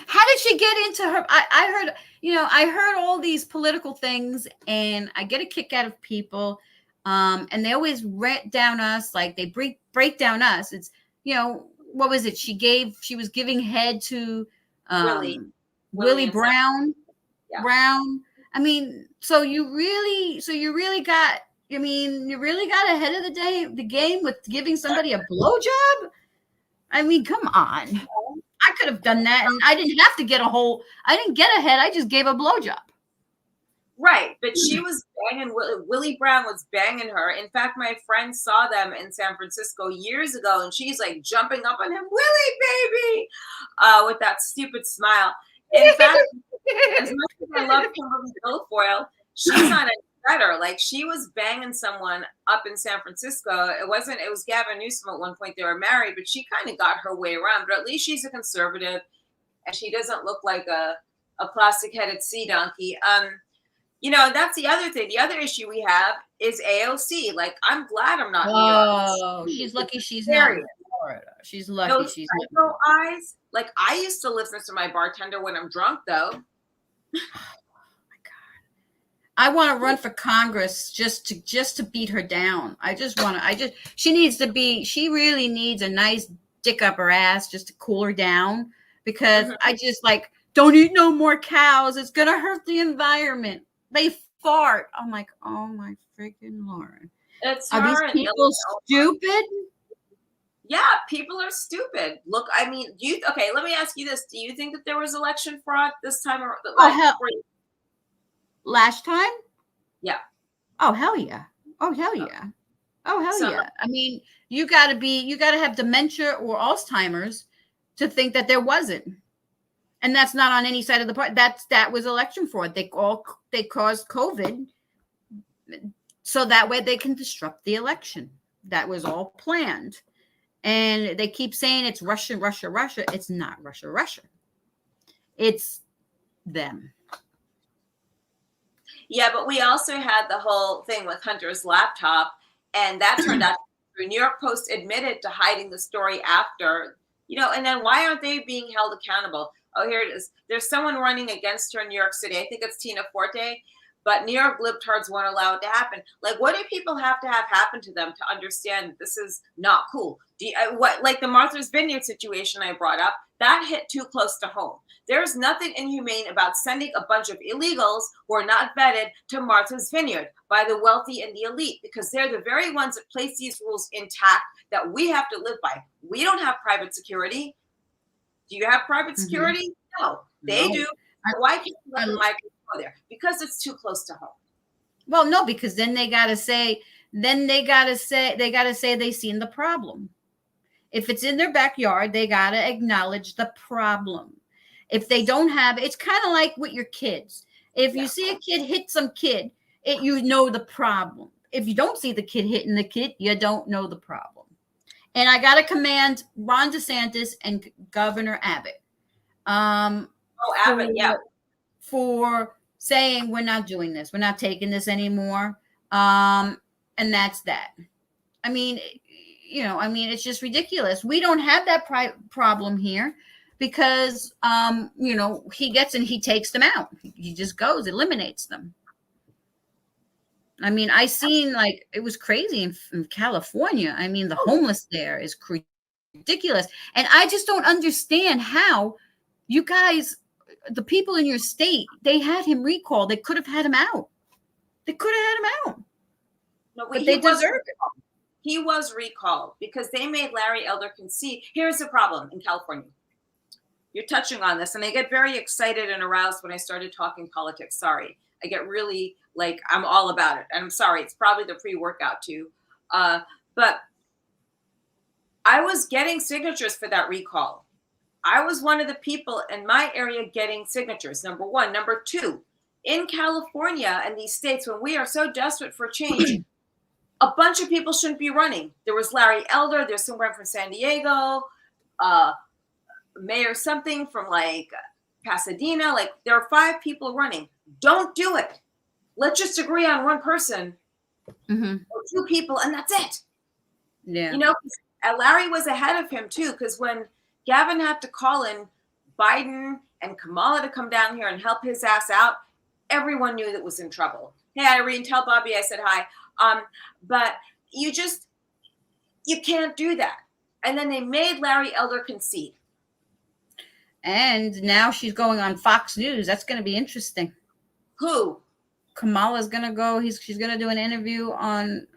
How did she get into her? I heard all these political things, and I get a kick out of people, and they always rant down us, they break down us. It's what was it? She was giving head to Willie Willie and Brown. Yeah. Brown. I mean, so you really got. I mean, you really got ahead of the game with giving somebody a blowjob. I mean, come on. I could have done that, and I didn't have to get I didn't get ahead. I just gave a blowjob. Right, but she was banging. Willie Brown was banging her. In fact, my friend saw them in San Francisco years ago, and she's like jumping up on him, Willie, baby, with that stupid smile. In fact, as much as I love Kimberly Guilfoyle, she's not any better. Like, she was banging someone up in San Francisco. It was Gavin Newsom at one point. They were married, but she kind of got her way around. But at least she's a conservative, and she doesn't look like a plastic-headed sea donkey. That's the other thing. The other issue we have is AOC. Like, I'm glad I'm not in New York. Oh, she's lucky she's not in Florida. She's lucky Those she's psycho eyes. Like, I used to listen to my bartender when I'm drunk, though. I want to run for Congress just to beat her down. She really needs a nice dick up her ass just to cool her down, because I just don't eat no more cows. It's going to hurt the environment. They fart. I'm like, oh my freaking Lord. Are these people stupid? Yeah, people are stupid. Look, I mean, let me ask you this. Do you think that there was election fraud this time? Last time? Yeah. Oh, hell yeah. Oh, hell yeah. Oh, hell yeah. I mean, you got to have dementia or Alzheimer's to think that there wasn't. And that's not on any side of the party. That was election fraud. They caused COVID so that way they can disrupt the election. That was all planned. And they keep saying it's Russia, Russia, Russia. It's not Russia, Russia. It's them. Yeah, but we also had the whole thing with Hunter's laptop, and that turned out true. New York Post admitted to hiding the story after, and then why aren't they being held accountable? Oh, here it is. There's someone running against her in New York City. I think it's Tina Forte, but New York libtards won't allow it to happen. Like, what do people have to have happen to them to understand this is not cool? Like the Martha's Vineyard situation I brought up, that hit too close to home. There's nothing inhumane about sending a bunch of illegals who are not vetted to Martha's Vineyard by the wealthy and the elite, because they're the very ones that place these rules intact that we have to live by. We don't have private security. Do you have private security? No, they do. Why can't you let the migrants go there? Because it's too close to home. Well, no, because then they gotta say they seen the problem. If it's in their backyard, they gotta acknowledge the problem. If they don't have, it's kind of like with your kids. If you see a kid hit some kid, you know the problem. If you don't see the kid hitting the kid, you don't know the problem. And I got to commend Ron DeSantis and Governor Abbott. Abbott, yeah. For saying we're not doing this. We're not taking this anymore. And that's that. I mean, it's just ridiculous. We don't have that problem here because, he gets and he takes them out. He just goes, eliminates them. I mean, I seen it was crazy in California. I mean, the homeless there is ridiculous. And I just don't understand how you guys, the people in your state, they had him recalled. They could have had him out. They could have had him out. No, but they deserve it. He was recalled because they made Larry Elder concede. Here's the problem in California. You're touching on this, and I get very excited and aroused when I started talking politics. Sorry. I get really I'm all about it. And I'm sorry, it's probably the pre-workout too. But I was getting signatures for that recall. I was one of the people in my area getting signatures, number one. Number two, in California and these states, when we are so desperate for change, a bunch of people shouldn't be running. There was Larry Elder. There's someone from San Diego, Mayor something from Pasadena. There are 5 people running. Don't do it. Let's just agree on one person or 2 people, and that's it. Yeah. Larry was ahead of him too, because when Gavin had to call in Biden and Kamala to come down here and help his ass out, everyone knew that was in trouble. Hey, Irene, tell Bobby I said hi. But you can't do that. And then they made Larry Elder concede. And now she's going on Fox News. That's going to be interesting. Who? Kamala's going to go. She's going to do an interview on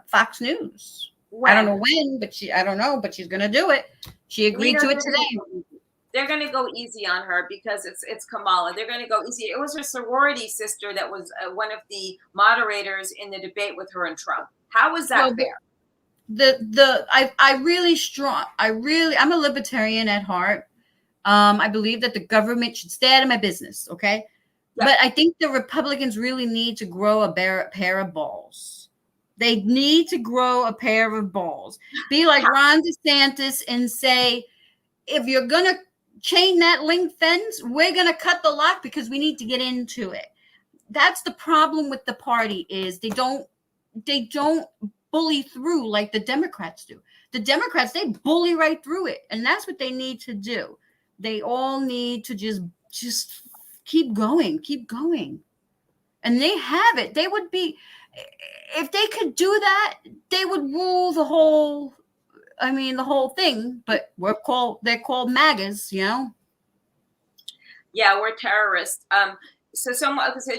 Fox News. When? I don't know when, but I don't know, but she's going to do it. She agreed to it today. They're going to go easy on her because it's Kamala. They're going to go easy. It was her sorority sister that was one of the moderators in the debate with her and Trump. How is that fair? I'm a libertarian at heart. I believe that the government should stay out of my business. Okay. Yeah. But I think the Republicans really need to grow a pair of balls. They need to grow a pair of balls. Be like Ron DeSantis and say, if you're going to chain that link fence, we're going to cut the lock because we need to get into it. That's the problem with the party is they don't bully through like the Democrats do. The Democrats, they bully right through it. And that's what they need to do. They all need to just keep going. And they have it. They would be, if they could do that, they would rule the whole thing, but they're called MAGAs, you know? Yeah, we're terrorists. So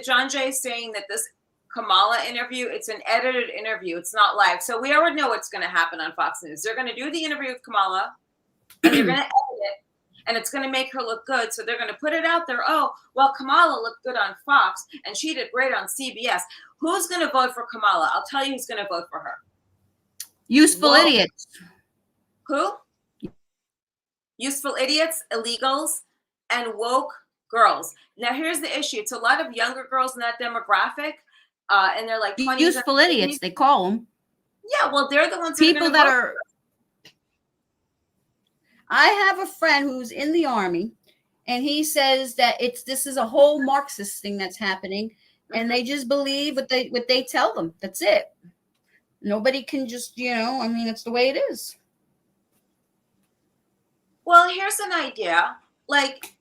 John Jay is saying that this Kamala interview, it's an edited interview. It's not live. So we already know what's going to happen on Fox News. They're going to do the interview with Kamala and they're going to edit it and it's going to make her look good. So they're going to put it out there. Oh, well, Kamala looked good on Fox and she did great on CBS. Who's going to vote for Kamala? I'll tell you who's going to vote for her. Useful idiots. Who? Useful idiots, illegals, and woke girls. Now, here's the issue. It's a lot of younger girls in that demographic, and they're like 20s. Useful idiots, they call them. Yeah, well, they're the ones people that are. I have a friend who's in the army, and he says that this is a whole Marxist thing that's happening, and they just believe what they tell them. That's it. Nobody can just, it's the way it is. Well, here's an idea. Like,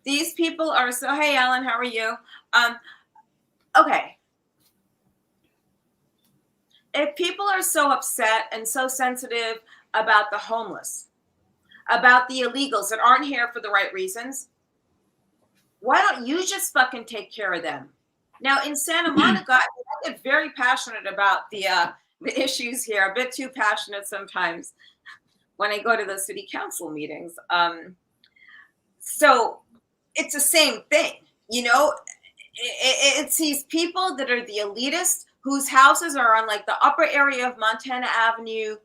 these people are so, hey, Alan, how are you? Okay. If people are so upset and so sensitive about the homeless, about the illegals that aren't here for the right reasons, why don't you just fucking take care of them? Now, in Santa Monica, I get very passionate about the issues here, a bit too passionate sometimes when I go to the city council meetings. So it's the same thing, it's these people that are the elitists whose houses are on like the upper area of Montana Avenue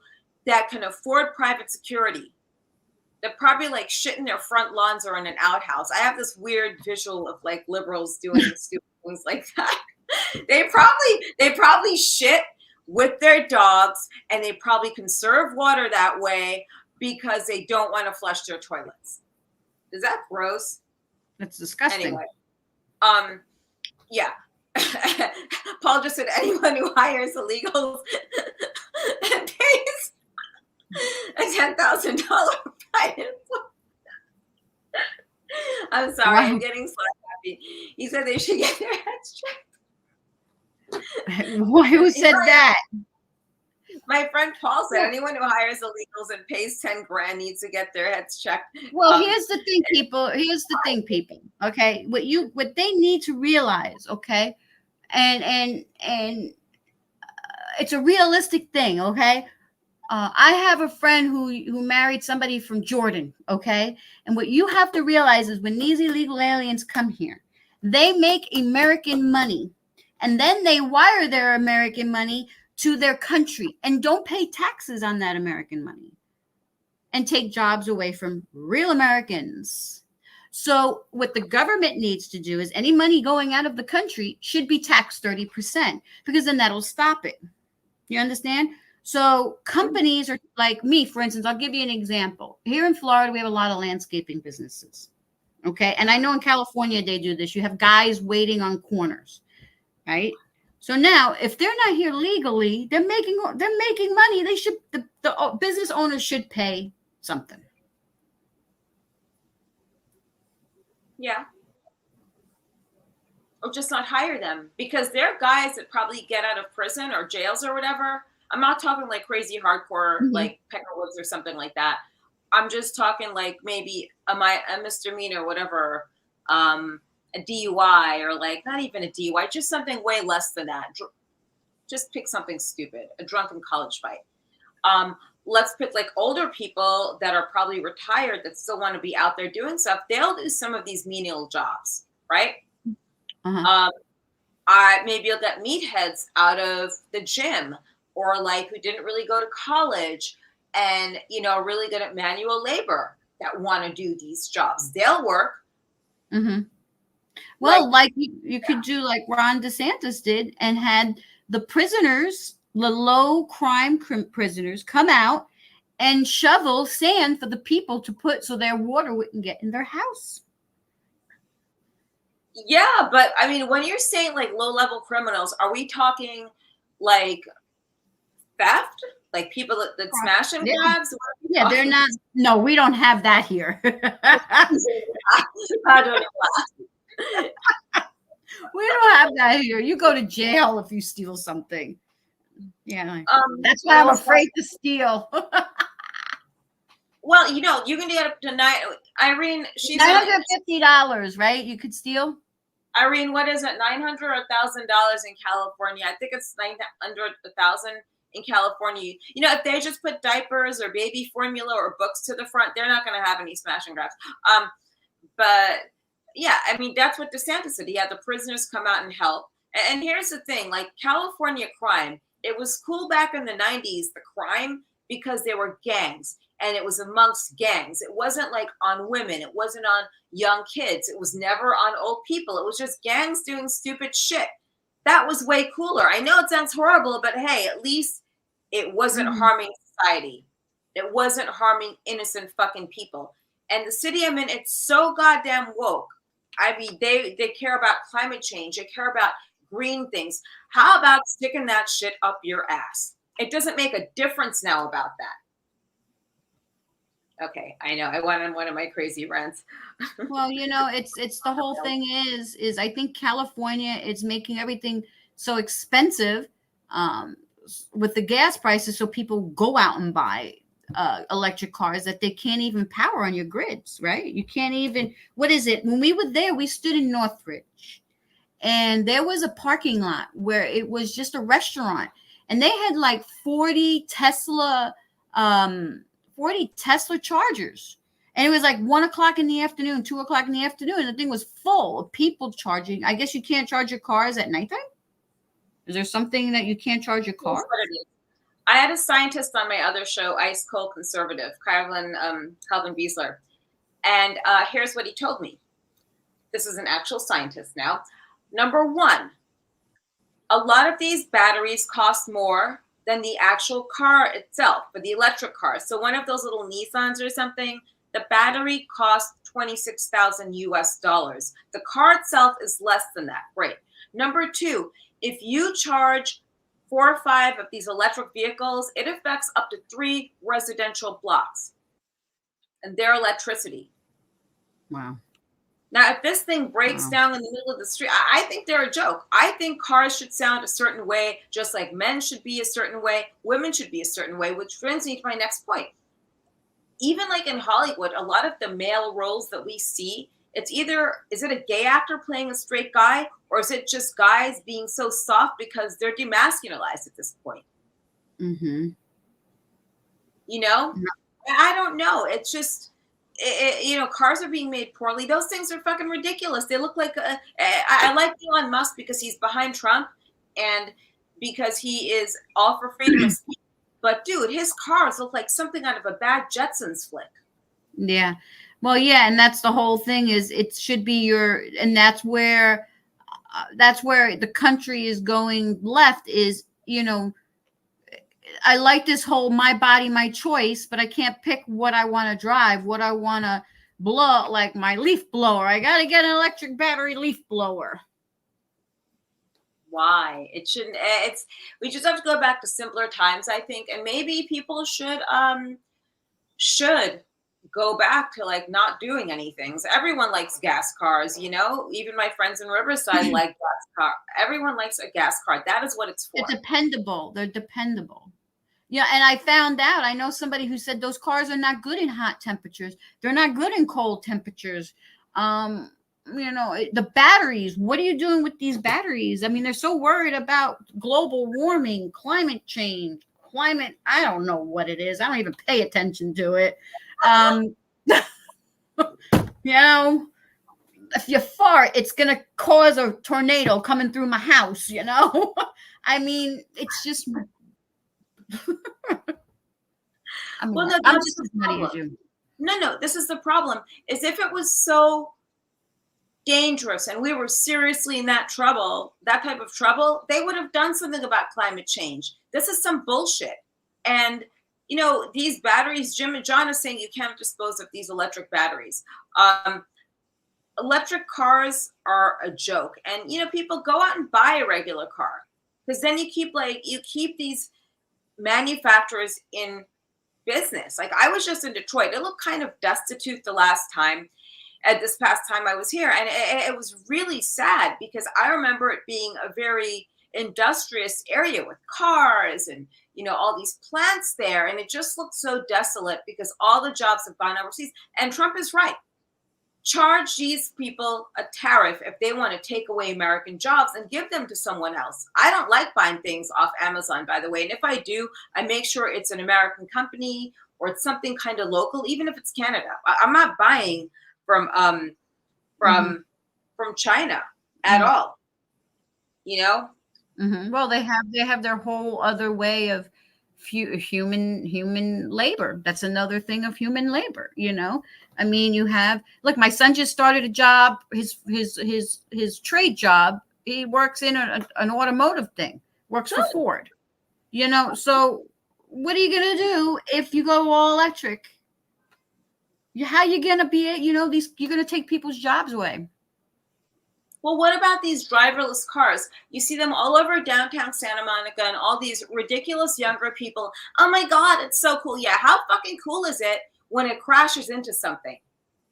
that can afford private security. They're probably like shit in their front lawns or in an outhouse. I have this weird visual of like liberals doing stupid things like that. They probably shit with their dogs and they probably conserve water that way because they don't want to flush their toilets. Is that gross? That's disgusting. Anyway, yeah. Paul just said anyone who hires illegals and pays a $10,000 fine. I'm sorry, wow. I'm getting so happy. He said they should get their heads checked. Who said that? My friend Paul said anyone who hires illegals and pays 10 grand needs to get their heads checked. Well, here's the thing, people. Okay, what they need to realize, okay, and it's a realistic thing, okay. I have a friend who married somebody from Jordan, okay, and what you have to realize is when these illegal aliens come here, they make American money, and then they wire their American money to their country and don't pay taxes on that American money and take jobs away from real Americans. So what the government needs to do is any money going out of the country should be taxed 30% because then that'll stop it. You understand? So companies are like me, for instance, I'll give you an example. Here in Florida, we have a lot of landscaping businesses. Okay. And I know in California, they do this. You have guys waiting on corners, right? So now, if they're not here legally, they're making money. They should the business owners should pay something. Yeah. Or just not hire them because they're guys that probably get out of prison or jails or whatever. I'm not talking like crazy hardcore, like Peckerwoods or something like that. I'm just talking like maybe a misdemeanor, whatever, a DUI, or like not even a DUI, just something way less than that. Just pick something stupid, a drunken college fight. Let's pick like older people that are probably retired that still want to be out there doing stuff. They'll do some of these menial jobs, right? Uh-huh. Maybe you'll get meatheads out of the gym, or like who didn't really go to college and really good at manual labor that want to do these jobs. They'll work. Mm-hmm. Well, like you could do like Ron DeSantis did and had the prisoners, the low crime prisoners, come out and shovel sand for the people to put so their water wouldn't get in their house. Yeah, but I mean, when you're saying like low-level criminals, are we talking like theft? Like people that smash and grabs? Yeah, they're not. No, we don't have that here. I don't know. We don't have that here. You go to jail if you steal something. Yeah, that's why I'm afraid to steal. Well, you can get up to Irene, she's $950, right? You could steal. Irene, what is it? $900 or $1,000 in California? I think it's $900 $1,000 in California. If they just put diapers or baby formula or books to the front, they're not going to have any smash and grabs. But yeah, I mean, that's what DeSantis did. He had the prisoners come out and help. And here's the thing, like California crime, it was cool back in the 90s, the crime, because there were gangs and it was amongst gangs. It wasn't like on women. It wasn't on young kids. It was never on old people. It was just gangs doing stupid shit. That was way cooler. I know it sounds horrible, but hey, at least it wasn't harming society. It wasn't harming innocent fucking people. And the city I'm in, it's so goddamn woke. I mean, they care about climate change. They care about green things. How about sticking that shit up your ass? It doesn't make a difference now about that. Okay, I know. I went on one of my crazy rants. Well, it's the whole thing is I think California is making everything so expensive with the gas prices, so people go out and buy electric cars that they can't even power on your grids, right? You can't even, what is it? When we were there, we stood in Northridge and there was a parking lot where it was just a restaurant and they had like 40 Tesla chargers. And it was like 1 o'clock in the afternoon, 2 o'clock in the afternoon. And the thing was full of people charging. I guess you can't charge your cars at nighttime. Is there something that you can't charge your car? I had a scientist on my other show, Ice Cold Conservative, Calvin Wiesler. And here's what he told me. This is an actual scientist now. Number one, a lot of these batteries cost more than the actual car itself, for the electric car. So one of those little Nissans or something, the battery costs $26,000 US. The car itself is less than that. Great. Number two, if you charge 4 or 5 of these electric vehicles, it affects up to 3 residential blocks and their electricity. Wow. Now, if this thing breaks down in the middle of the street, I think they're a joke. I think cars should sound a certain way, just like men should be a certain way, women should be a certain way, which brings me to my next point. Even like in Hollywood, a lot of the male roles that we see, it's either, is it a gay actor playing a straight guy, or is it just guys being so soft because they're demasculinized at this point? Mm-hmm. I don't know. It's just, cars are being made poorly. Those things are fucking ridiculous. They look like, I like Elon Musk because he's behind Trump and because he is all for freedom of speech. But dude, his cars look like something out of a bad Jetsons flick. Yeah. Well, yeah. And that's the whole thing is it should be and that's where the country is going left is, I like this whole my body, my choice, but I can't pick what I want to drive, what I want to blow, like my leaf blower. I got to get an electric battery leaf blower. Why? It shouldn't. We just have to go back to simpler times, I think, and maybe people should go back to like not doing anything. So everyone likes gas cars, even my friends in Riverside like gas car. Everyone likes a gas car. That is what it's for. They're dependable. Yeah, and I found out, I know somebody who said those cars are not good in hot temperatures. They're not good in cold temperatures. The batteries, what are you doing with these batteries? I mean, they're so worried about global warming, climate change, I don't know what it is. I don't even pay attention to it. If you fart, it's going to cause a tornado coming through my house, I mean, it's just I'm just as nutty as you. No, this is the problem. Is if it was so dangerous and we were seriously in that type of trouble, they would have done something about climate change. This is some bullshit. And these batteries, Jim and John is saying you can't dispose of these electric batteries. Electric cars are a joke. And people go out and buy a regular car, because then you keep these manufacturers in business. Like, I was just in Detroit. It looked kind of destitute this past time I was here. And it was really sad, because I remember it being a very industrious area with cars and, all these plants there. And it just looked so desolate because all the jobs have gone overseas. And Trump is right. Charge these people a tariff if they want to take away American jobs and give them to someone else. I don't like buying things off Amazon, by the way. And if I do, I make sure it's an American company or it's something kind of local, even if it's Canada. I'm not buying from China at all. Well, they have their whole other way of human labor. That's another thing of human labor. I mean, look, my son just started a job, his trade job. He works in an automotive thing, works for Ford, so what are you going to do if you go all electric? How you going to be, you're going to take people's jobs away. Well, what about these driverless cars? You see them all over downtown Santa Monica, and all these ridiculous younger people. Oh my God, it's so cool. Yeah, how fucking cool is it when it crashes into something?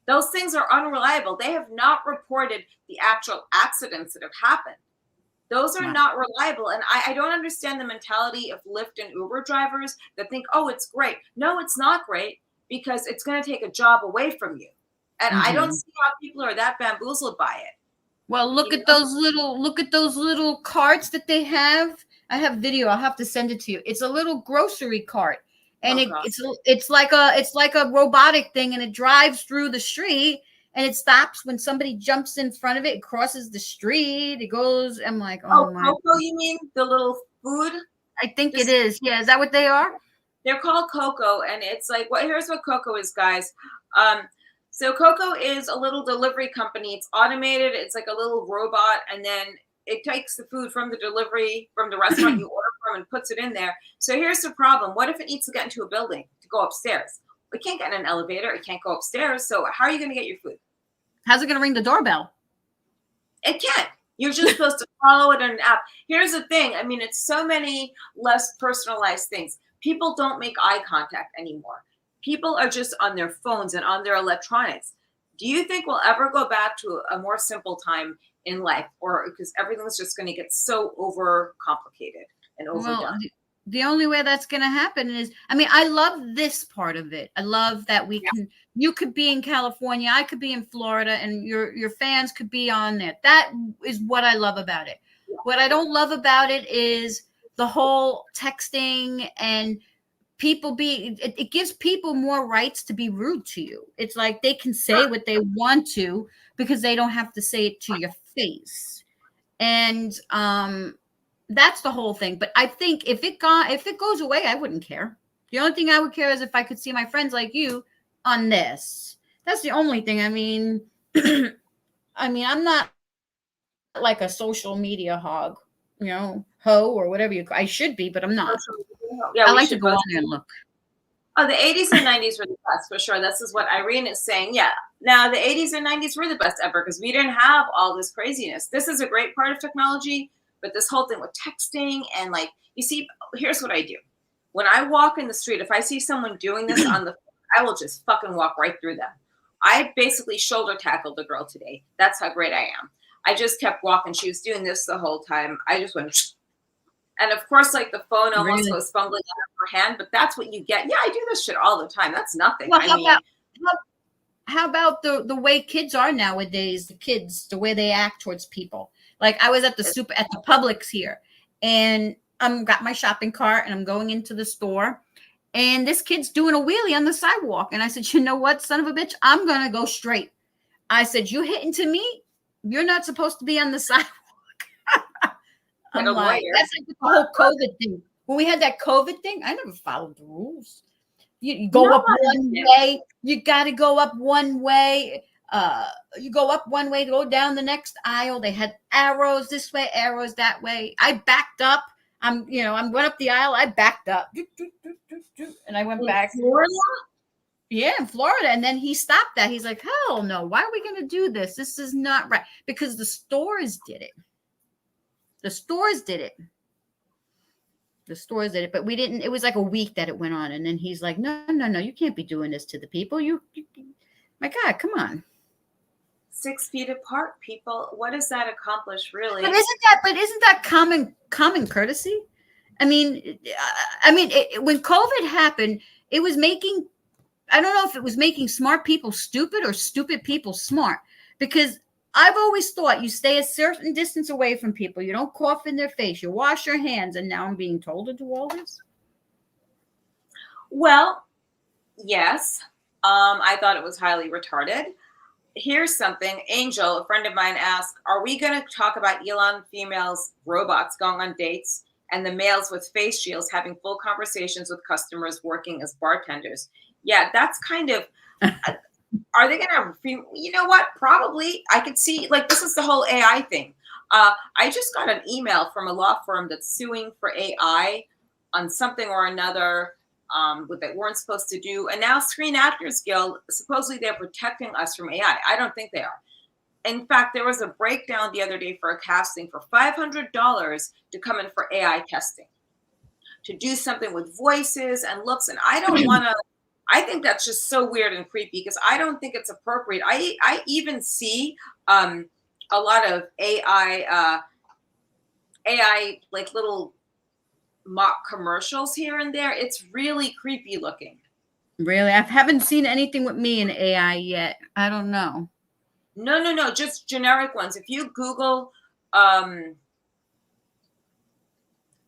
Those things are unreliable. They have not reported the actual accidents that have happened. Those are not reliable. And I don't understand the mentality of Lyft and Uber drivers that think, oh, it's great. No, it's not great, because it's going to take a job away from you. And I don't see how people are that bamboozled by it. Well, look at those little carts that they have. I have video. I'll have to send it to you. It's a little grocery cart, and it's like a robotic thing, and it drives through the street, and it stops when somebody jumps in front of it. It crosses the street. It goes. I'm like, oh my. Coco, you mean the little food? I think it is. Yeah, is that what they are? They're called Coco, and it's like, here's what Coco is, guys. So Coco is a little delivery company. It's automated. It's like a little robot, and then it takes the food from the restaurant you order from, and puts it in there. So here's the problem. What if it needs to get into a building to go upstairs? It can't get in an elevator. It can't go upstairs. So how are you going to get your food? How's it going to ring the doorbell? It can't. You're just supposed to follow it on an app. Here's the thing. I mean, it's so many less personalized things. People don't make eye contact anymore. People are just on their phones and on their electronics. Do you think we'll ever go back to a more simple time in life, or because everything's just going to get so overcomplicated and overdone? Well, the only way that's going to happen is, I mean, I love this part of it. I love that you could be in California, I could be in Florida, and your fans could be on there. That is what I love about it. Yeah. What I don't love about it is the whole texting and it gives people more rights to be rude to you. It's like they can say what they want to because they don't have to say it to your face. And that's the whole thing. But I think if it goes away, I wouldn't care. The only thing I would care is if I could see my friends like you on this. That's the only thing. I mean, I'm not like a social media hog, hoe or whatever I should be, but I'm not. Yeah, I like to go on there and look. Oh, the 80s and 90s were the best, for sure. This is what Irene is saying. Yeah. Now, the 80s and 90s were the best ever because we didn't have all this craziness. This is a great part of technology, but this whole thing with texting and you see, here's what I do. When I walk in the street, if I see someone doing this on the phone, I will just fucking walk right through them. I basically shoulder tackled the girl today. That's how great I am. I just kept walking. She was doing this the whole time. I just went, And of course, like the phone almost Really? goes fumbling out of her hand, but that's what you get. Yeah, I do this shit all the time. That's nothing. Well, I mean, how about the way kids are nowadays? The kids, the way they act towards people. Like I was at the Publix here, and I'm got my shopping cart, and I'm going into the store, and this kid's doing a wheelie on the sidewalk, and I said, you know what, son of a bitch, I'm gonna go straight. I said, you hit into me, you're not supposed to be on the sidewalk. I'm a like, lawyer. that's like the whole COVID thing. When we had that COVID thing, I never followed the rules. You go up one way. You got to go up one way. You go up one way to go down the next aisle. They had arrows this way, arrows that way. I backed up. I'm went up the aisle. I backed up, and I went back. Florida? Yeah, in Florida. And then he stopped that. He's like, hell no. Why are we going to do this? This is not right. Because the stores did it. The stores did it. But we didn't. It was like a week that it went on, and then he's like, "No, you can't be doing this to the people. You my God, come on." 6 feet apart, people. What does that accomplish, really? But isn't that common courtesy? I mean, when COVID happened, it was making. I don't know if it was making smart people stupid or stupid people smart, because I've always thought you stay a certain distance away from people. You don't cough in their face. You wash your hands. And now I'm being told to do all this? Well, yes. I thought it was highly retarded. Here's something. Angel, a friend of mine, asked, are we going to talk about Elon females, robots going on dates, and the males with face shields having full conversations with customers working as bartenders? Yeah, that's kind of... Are they going to, you know what? Probably. I could see, like, this is the whole AI thing. I just got an email from a law firm that's suing for AI on something or another what they weren't supposed to do. And now Screen Actors Guild, supposedly they're protecting us from AI. I don't think they are. In fact, there was a breakdown the other day for a casting for $500 to come in for AI testing, to do something with voices and looks. And I don't want to. I think that's just so weird and creepy, because I don't think it's appropriate. I even see a lot of AI like little mock commercials here and there. It's really creepy looking. Really? I haven't seen anything with me in AI yet. I don't know. No, just generic ones. If you Google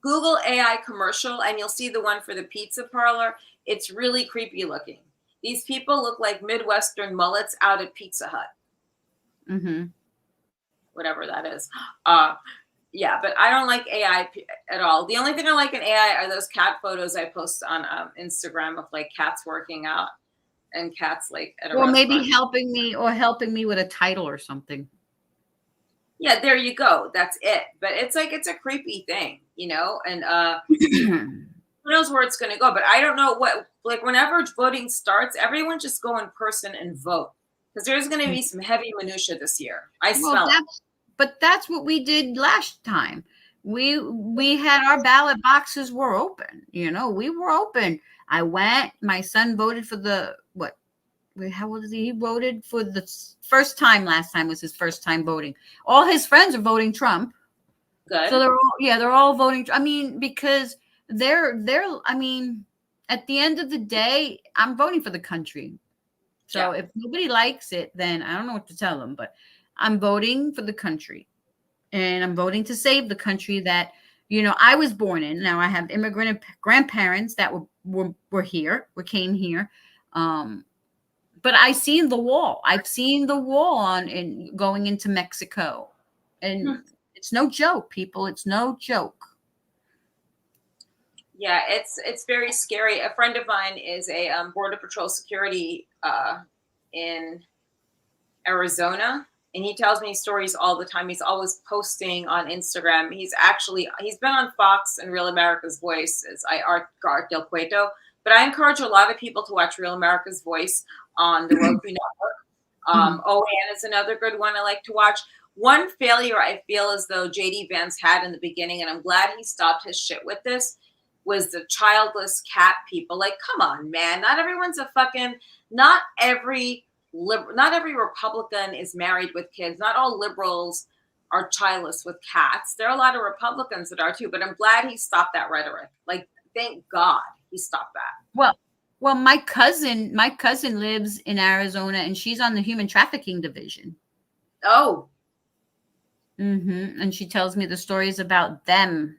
AI commercial, and you'll see the one for the pizza parlor. It's really creepy looking. These people look like Midwestern mullets out at Pizza Hut. Mm-hmm. Whatever that is. Yeah, but I don't like AI at all. The only thing I like in AI are those cat photos I post on Instagram of like cats working out and cats like at a restaurant. Maybe helping me with a title or something. Yeah, there you go. That's it. But it's like, it's a creepy thing, you know, and who knows where it's going to go. But I don't know what, like, whenever voting starts, everyone just go in person and vote, because there's going to be some heavy minutia this year. I smell it. But that's what we did last time. We had our ballot boxes were open. You know, we were open. I went. My son voted for how old is he? He voted for the first time. Last time was his first time voting. All his friends are voting Trump. Good. So they're all voting. I mean, because they're. I mean, at the end of the day, I'm voting for the country. So if nobody likes it, then I don't know what to tell them. But I'm voting for the country, and I'm voting to save the country that, you know, I was born in. Now I have immigrant grandparents that were here, came here. But I've seen the wall. I've seen the wall going into Mexico, and it's no joke, people. It's no joke. Yeah, it's very scary. A friend of mine is a Border Patrol security in Arizona, and he tells me stories all the time. He's always posting on Instagram. He's been on Fox and Real America's Voice as Art Del Cueto. But I encourage a lot of people to watch Real America's Voice on the Roku network. OAN is another good one I like to watch. One failure I feel as though JD Vance had in the beginning, and I'm glad he stopped his shit with this, was the childless cat people. Like, come on, man. Not everyone's not every Republican is married with kids. Not all liberals are childless with cats. There are a lot of Republicans that are too, but I'm glad he stopped that rhetoric. Like, thank God he stopped that. Well, my cousin lives in Arizona, and she's on the human trafficking division. Oh. And she tells me the stories about them.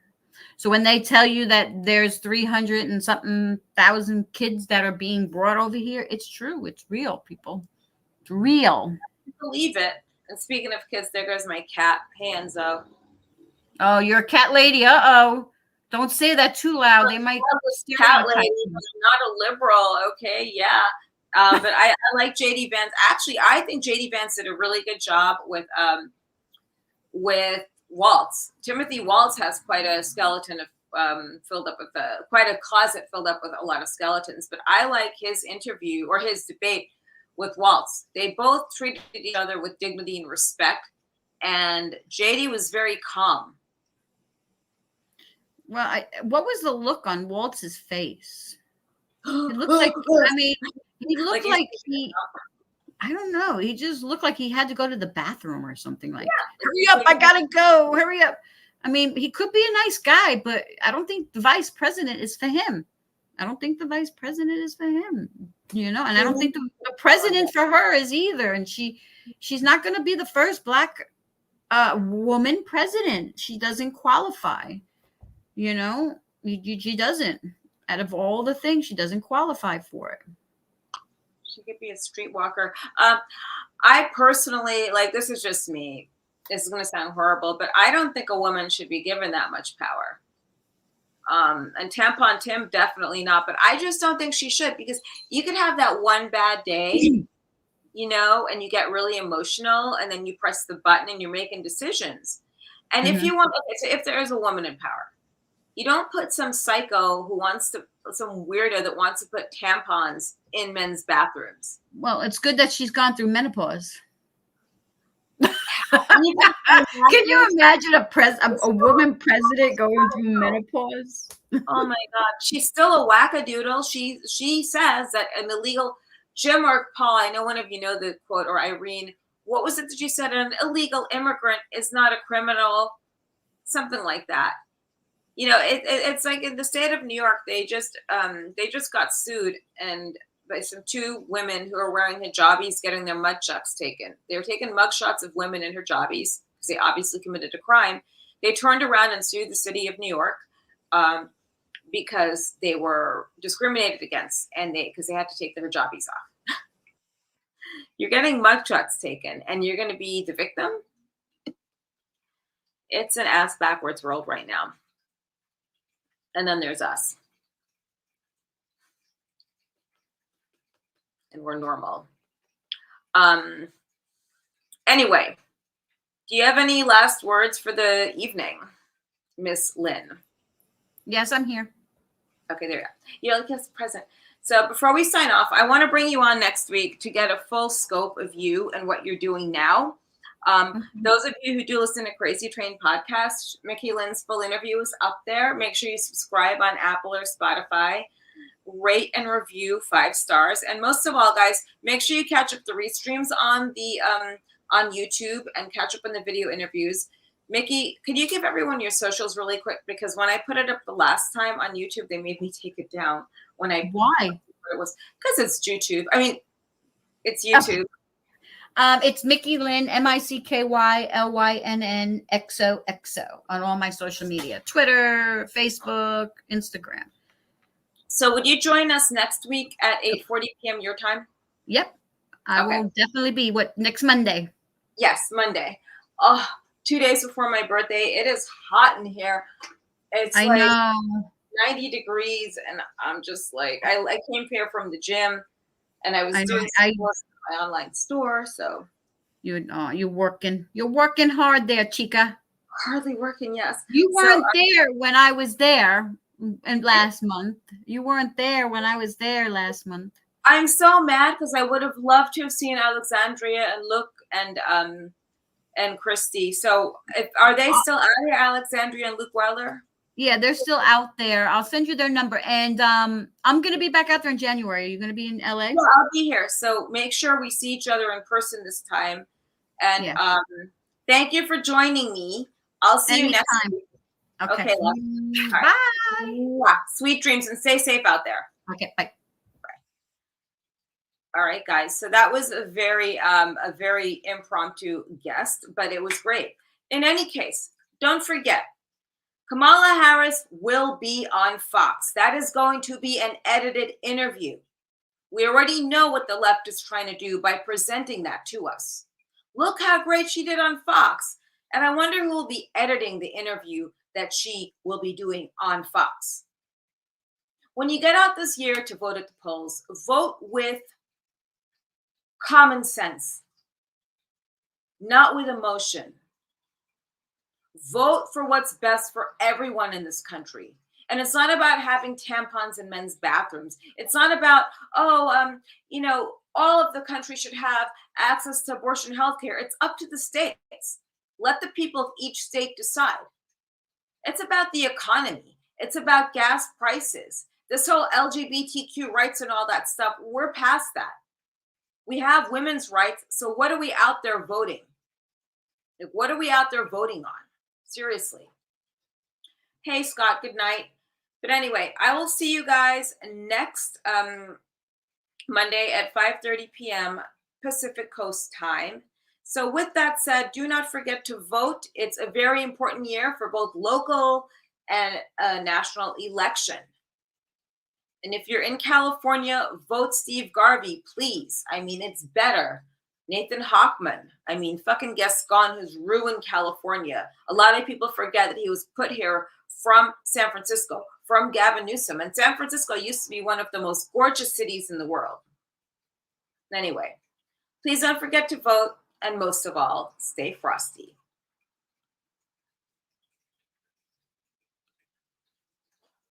So when they tell you that there's 300 and something thousand kids that are being brought over here, it's true. It's real, people. It's real. I believe it. And speaking of kids, there goes my cat. Hey, Enzo. Oh, you're a cat lady. Uh-oh. Don't say that too loud. They might cat lady, not a liberal. Okay, yeah. But I like JD Vance. Actually, I think JD Vance did a really good job with Waltz. Timothy Waltz has quite a skeleton of filled up with quite a closet filled up with a lot of skeletons. But I like his interview or his debate with Waltz. They both treated each other with dignity and respect, and JD was very calm. Well, what was the look on Waltz's face? It looked like, he looked like I don't know. He just looked like he had to go to the bathroom or something like, hurry up, I gotta go, hurry up. I mean, he could be a nice guy, but I don't think the vice president is for him. I don't think the vice president is for him, and I don't think the president for her is either. And she's not going to be the first Black woman president. She doesn't qualify. She doesn't. Out of all the things, she doesn't qualify for it. She could be a streetwalker. I personally, this is just me. This is going to sound horrible, but I don't think a woman should be given that much power. And Tampon Tim, definitely not. But I just don't think she should, because you could have that one bad day, and you get really emotional, and then you press the button and you're making decisions. And if you want, if there is a woman in power, you don't put some psycho some weirdo that wants to put tampons in men's bathrooms. Well, it's good that she's gone through menopause. Can you imagine a woman president going through menopause? Oh my God. She's still a wackadoodle. She says that an illegal, Jim or Paul, I know one of you know the quote, or Irene, what was it that you said? An illegal immigrant is not a criminal, something like that. It's like in the state of New York, they just got sued and by some two women who are wearing hijabis getting their mug shots taken. They were taking mug shots of women in hijabis because they obviously committed a crime. They turned around and sued the city of New York because they were discriminated against and because they had to take their hijabis off. You're getting mug shots taken and you're going to be the victim? It's an ass backwards world right now. And then there's us. And we're normal. Anyway, do you have any last words for the evening, Miss Lynn? Yes, I'm here. Okay, there you go. You're like, yes, present. So before we sign off, I want to bring you on next week to get a full scope of you and what you're doing now. Those of you who do listen to Crazy Train podcast, Mickey Lynn's full interview is up there. Make sure you subscribe on Apple or Spotify. Rate and review 5 stars. And most of all, guys, make sure you catch up the restreams on the on YouTube and catch up on the video interviews. Mickey, could you give everyone your socials really quick? Because when I put it up the last time on YouTube, they made me take it down. Why? It was because it's YouTube. I mean, it's YouTube. It's Mickey Lynn, MickeyLynnXOXO on all my social media, Twitter, Facebook, Instagram. So would you join us next week at 8:40 p.m. your time? Yep. I will definitely be. Next Monday? Yes, Monday. Oh, 2 days before my birthday. It is hot in here. It's I know. 90 degrees. And I'm just like, I came here from the gym and I was doing work in my online store. So you're working hard there, chica. Hardly working, yes. You weren't there when I was there last month. You weren't there when I was there last month. I'm so mad because I would have loved to have seen Alexandria and Luke and Christy. So are they still out here, Alexandria and Luke Wilder? Yeah, they're still out there. I'll send you their number. And I'm going to be back out there in January. Are you going to be in LA? Well, I'll be here. So make sure we see each other in person this time. And Thank you for joining me. I'll see you next Anytime. week. Okay. love. All right. Bye. Mwah. Sweet dreams and stay safe out there. Okay. Bye. All right, guys. So that was a very impromptu guest, but it was great. In any case, don't forget, Kamala Harris will be on Fox. That is going to be an edited interview. We already know what the left is trying to do by presenting that to us. Look how great she did on Fox. And I wonder who will be editing the interview that she will be doing on Fox. When you get out this year to vote at the polls, vote with common sense, not with emotion. Vote for what's best for everyone in this country. And it's not about having tampons in men's bathrooms. It's not about, all of the country should have access to abortion health care. It's up to the states. Let the people of each state decide. It's about the economy. It's about gas prices. This whole LGBTQ rights and all that stuff, we're past that. We have women's rights. So what are we out there voting? Like, what are we out there voting on? Seriously. Hey, Scott, good night. But anyway, I will see you guys next Monday at 5:30 p.m. Pacific Coast time. So with that said, do not forget to vote. It's a very important year for both local and national election. And if you're in California, vote Steve Garvey, please. I mean, it's better. Nathan Hochman. I mean, fucking Gascon, who's ruined California. A lot of people forget that he was put here from San Francisco, from Gavin Newsom. And San Francisco used to be one of the most gorgeous cities in the world. Anyway, please don't forget to vote. And most of all, stay frosty.